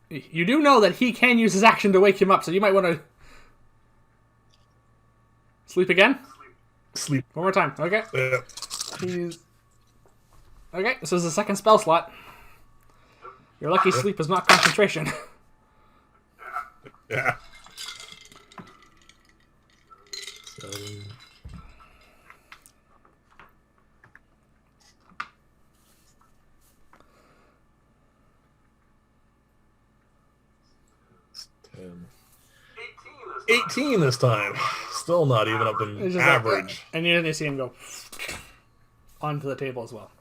you do know that he can use his action to wake him up, so you might want to sleep again? Sleep. One more time. Okay. Yeah. Okay, this is the second spell slot. Your lucky sleep is not concentration. Yeah. 18 this time. Still not even up to average. And you see him go onto the table as well.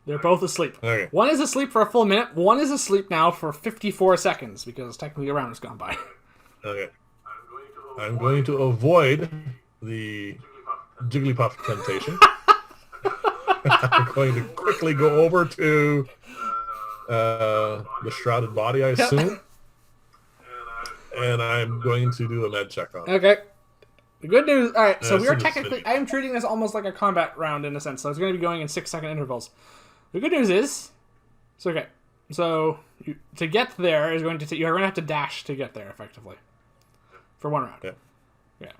They're both asleep. Okay. One is asleep for a full minute. One is asleep now for 54 seconds because technically a round has gone by. Okay. I'm going to avoid the Jigglypuff temptation. I'm going to quickly go over to the shrouded body, I assume. And I'm going to do a med check on it. Okay. The good news... Alright, so we are technically... I am treating this almost like a combat round in a sense. So it's going to be going in 6-second intervals. The good news is... It's okay. So, to get there is going to take... You're going to have to dash to get there, effectively. For one round. Yeah. Yeah.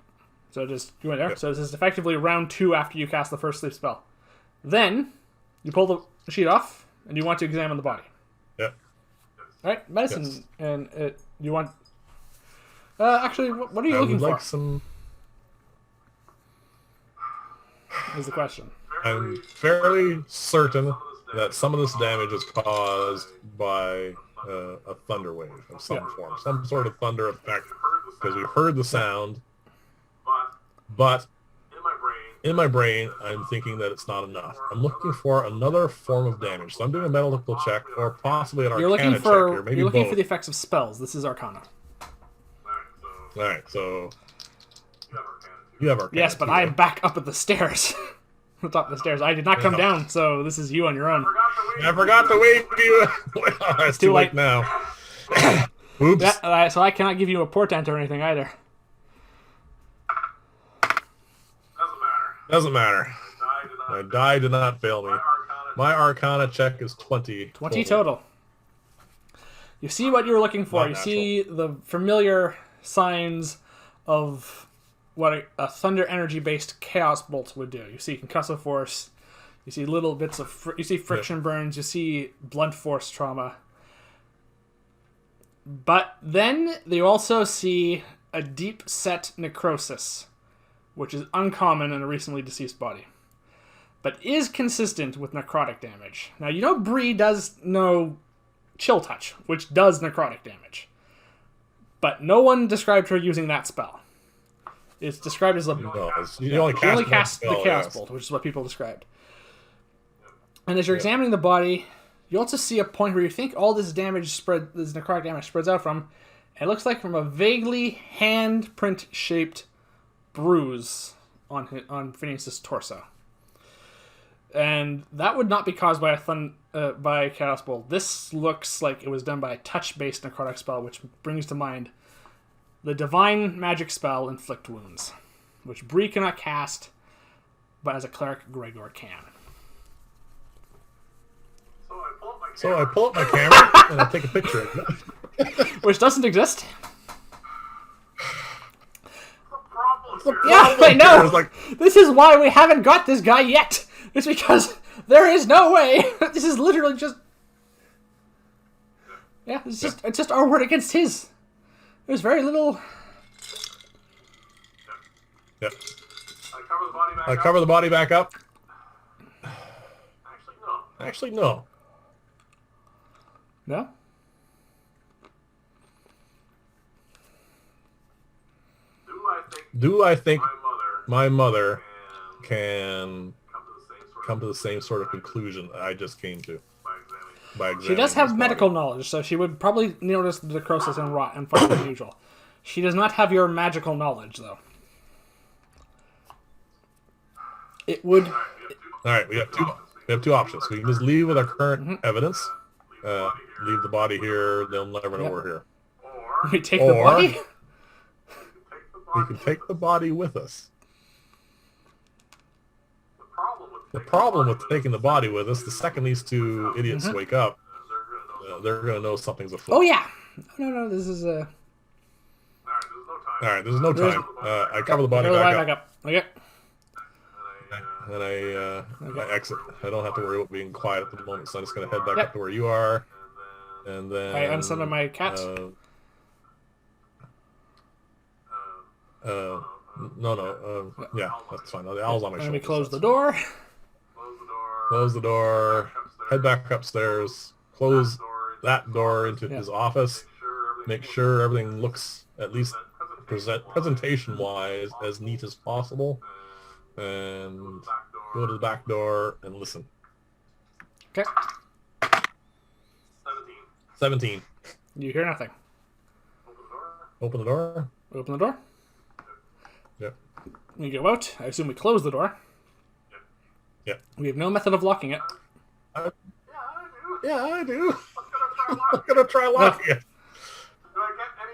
So just... You went there. Yeah. So this is effectively round 2 after you cast the first sleep spell. Then, you pull the sheet off, and you want to examine the body. Yeah. Alright, medicine. Yes. And you want... actually, what are you looking for? Some... Is the question. I'm fairly certain that some of this damage is caused by a thunder wave of some form. Some sort of thunder effect, because we heard the sound, but in my brain, I'm thinking that it's not enough. I'm looking for another form of damage. So I'm doing a medical check, or possibly an arcana check, or maybe You're looking both. for the effects of spells. This is Arcana. Alright, so... You have arcana. Yes, but I'm back up at the stairs. On top of the stairs. I did not come down, so this is you on your own. I forgot to wave you. It's too late now. Oops. Yeah, so I cannot give you a portent or anything either. Doesn't matter. My die did not fail me. My Arcana check is 20. 20 total. You see what you're looking for. You see the familiar signs of what a thunder energy-based chaos bolt would do. You see concussive force. You see little bits of... you see friction burns. You see blunt force trauma. But then you also see a deep-set necrosis, which is uncommon in a recently deceased body, but is consistent with necrotic damage. Now, you know Bree does know Chill Touch, which does necrotic damage, but no one described her using that spell. It's described as a... You only cast the Chaos Bolt, which is what people described. And as you're examining the body, you also see a point where you think all this damage this necrotic damage spreads out from. It looks like from a vaguely handprint-shaped bruise on Phineas's torso. And that would not be caused by a Chaos Bolt. This looks like it was done by a touch-based necrotic spell, which brings to mind the divine magic spell Inflict Wounds, which Bree cannot cast, but as a cleric, Gregor can. So I pull up my camera and I take a picture of it. Which doesn't exist. Yeah, I know. Like, this is why we haven't got this guy yet. It's because there is no way. This is literally just... yeah, it's just our word against his. There's very little... Yep. I cover the body back up. Actually, no. No? Do I think my mother can come to the same sort of conclusion I just came to by examining She does have this medical body? knowledge, so she would probably notice the necrosis and rot and find it unusual. She does not have your magical knowledge, though. It would... All right, we have two options. We can just leave with our current evidence. Leave the body here. They'll never know we're here. We take the body? We can take the body with us. The problem with taking the body with us, the second these two idiots wake up, they're going to know something's afoot. Oh, yeah. No, this is a... All right, there's no time. I cover the body back up. Okay. And I exit. I don't have to worry about being quiet at the moment, so I'm just going to head back up to where you are. And then... I unsummon my cat. No. Yeah, that's fine. The owl's on my shoulder. Let me close the door. Close the door. Head back upstairs. Close that door into his office. Make sure everything looks, at least presentation-wise, as neat as possible. And go to the back door and listen. Okay. 17. You hear nothing. Open the door. Open the door. Yep. We go out. I assume we close the door. Yep. We have no method of locking it. Yeah, I do. I'm going to try locking it.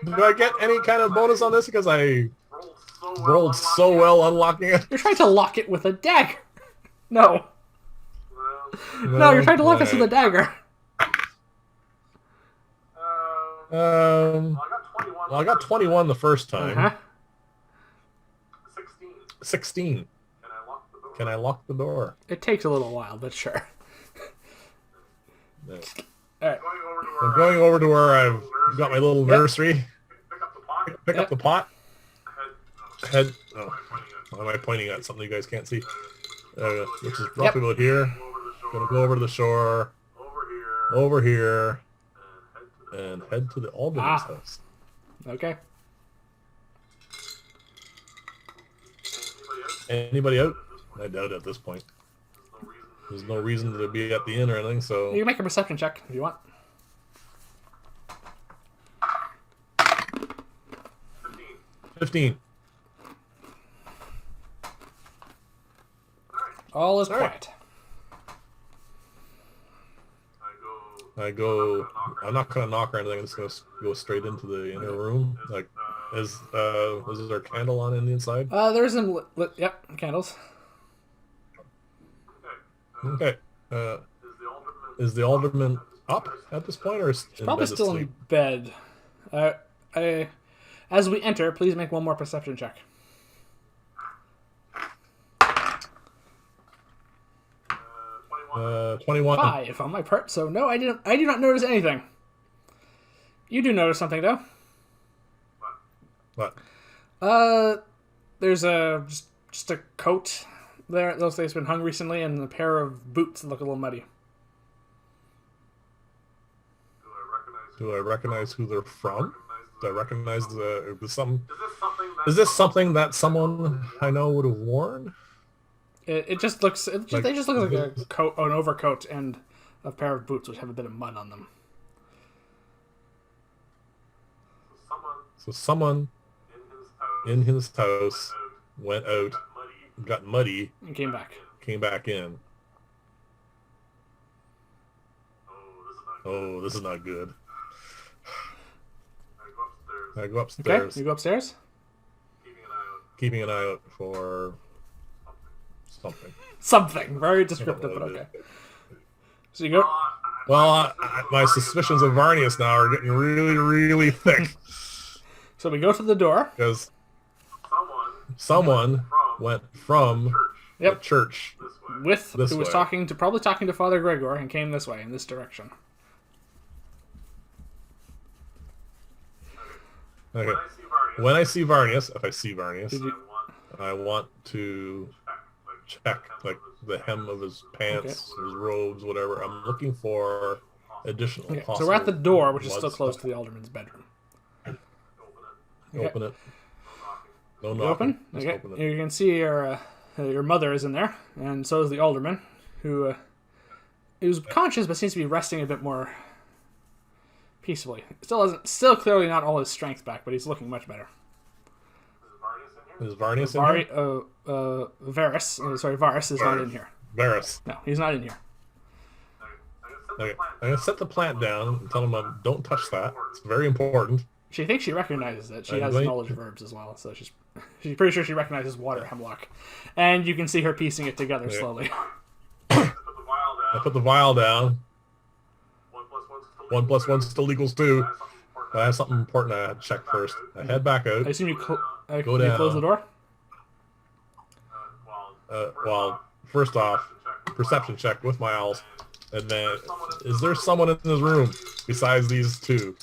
Do I get any kind of bonus on this because I rolled so well unlocking it? You're trying to lock it with a dagger. No. No, you're trying to lock us with a dagger. Well, I got 21 the first time. 16. Can I lock the door? It takes a little while, but sure. No. Alright. I'm going over to where I've got my little nursery. Pick up the pot. Head. Oh, why am I pointing at something you guys can't see? Which is roughly about here. Gonna go over to the shore. Over here. And head to the alderman's house. Okay. Anybody out? I doubt it at this point. There's no reason to be at the inn or anything, so... You can make a perception check if you want. 15. All is quiet. I'm not gonna knock or anything. I'm just gonna go straight into the inner room. Like, is there a candle on in the inside? There's some yep, candles. Okay. Is the alderman up at this point, or is in Probably bed still asleep? in bed. As we enter, please make one more perception check. 21. 5 on my part. So no, I do not notice anything. You do notice something though. What? There's just a coat there. It looks like it's been hung recently, and a pair of boots that look a little muddy. Do I recognize who they're from? Do I recognize is this something that someone I know would have worn? It just looks. They just look like a coat, an overcoat, and a pair of boots which have a bit of mud on them. So someone in his house went out, got muddy, And came back. came back in. Oh, this is not good. I go upstairs. Okay, you go upstairs. Keeping an eye out for something. Something very descriptive, but okay. So you go. Well, my suspicions of Varnius now are getting really, really thick. So we go to the door. Because someone went from the church Who was probably talking to Father Gregor and came this way in this direction. Okay. When I see Varnius, if I see Varnius, I want to check like the hem of his pants, his robes, whatever. I'm looking for additional. Okay. So we're at the door, which is still close to the alderman's bedroom. Open it. No knocking. Open? Okay. Open it. You can see your mother is in there, and so is the alderman, who is conscious but seems to be resting a bit more peacefully. Still clearly not all his strength back, but he's looking much better. Is Varnius in here? Varus is not in here. Varus. No, he's not in here. Okay. I'm gonna set the plant down and tell him don't touch that. It's very important. She thinks she recognizes it. She has knowledge of herbs as well, so she's pretty sure she recognizes water hemlock, and you can see her piecing it together slowly. I put the vial down. 1 + 1 still equals 2. I have something important I have to check first. I head back out. I assume you Go down. close the door? Well, first off, perception check with my owls. And then, is there someone in this room besides these two?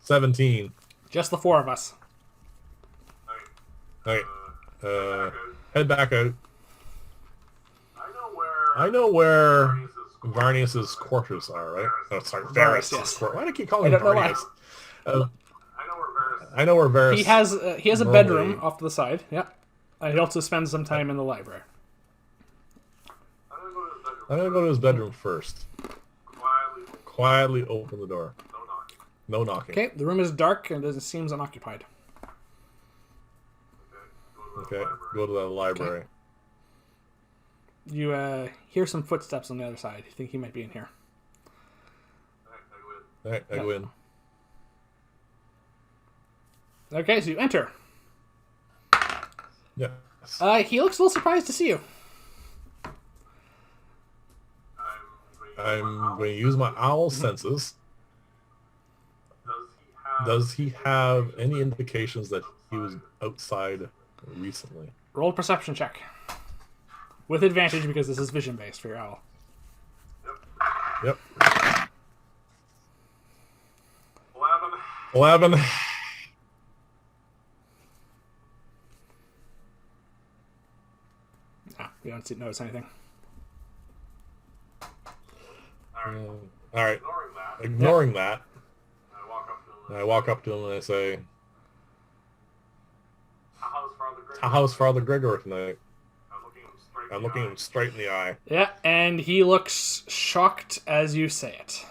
17. Just the four of us. Okay. Head back out. I know where Varnius's quarters are, right? Oh, sorry, Varus. Yes. Why do I keep calling him don't know Varnius? I know where Varus. He has a bedroom off to the side. Yeah. And he also spends some time in the library. I'm gonna go to his bedroom first. Quietly open the door. No knocking. Okay, the room is dark and it seems unoccupied. Okay, go to the library. Okay. You hear some footsteps on the other side. You think he might be in here. Alright, I go in. Okay, so you enter. Yeah. He looks a little surprised to see you. I'm going to use my owl senses. Does he have any indications that he was outside recently? Roll a perception check. With advantage because this is vision-based for your owl. Yep. 11. No, you don't notice anything. Alright. Ignoring that, I walk up to him and I say, how's Father Gregor tonight? I'm looking him straight in the eye. Yeah, and he looks shocked as you say it.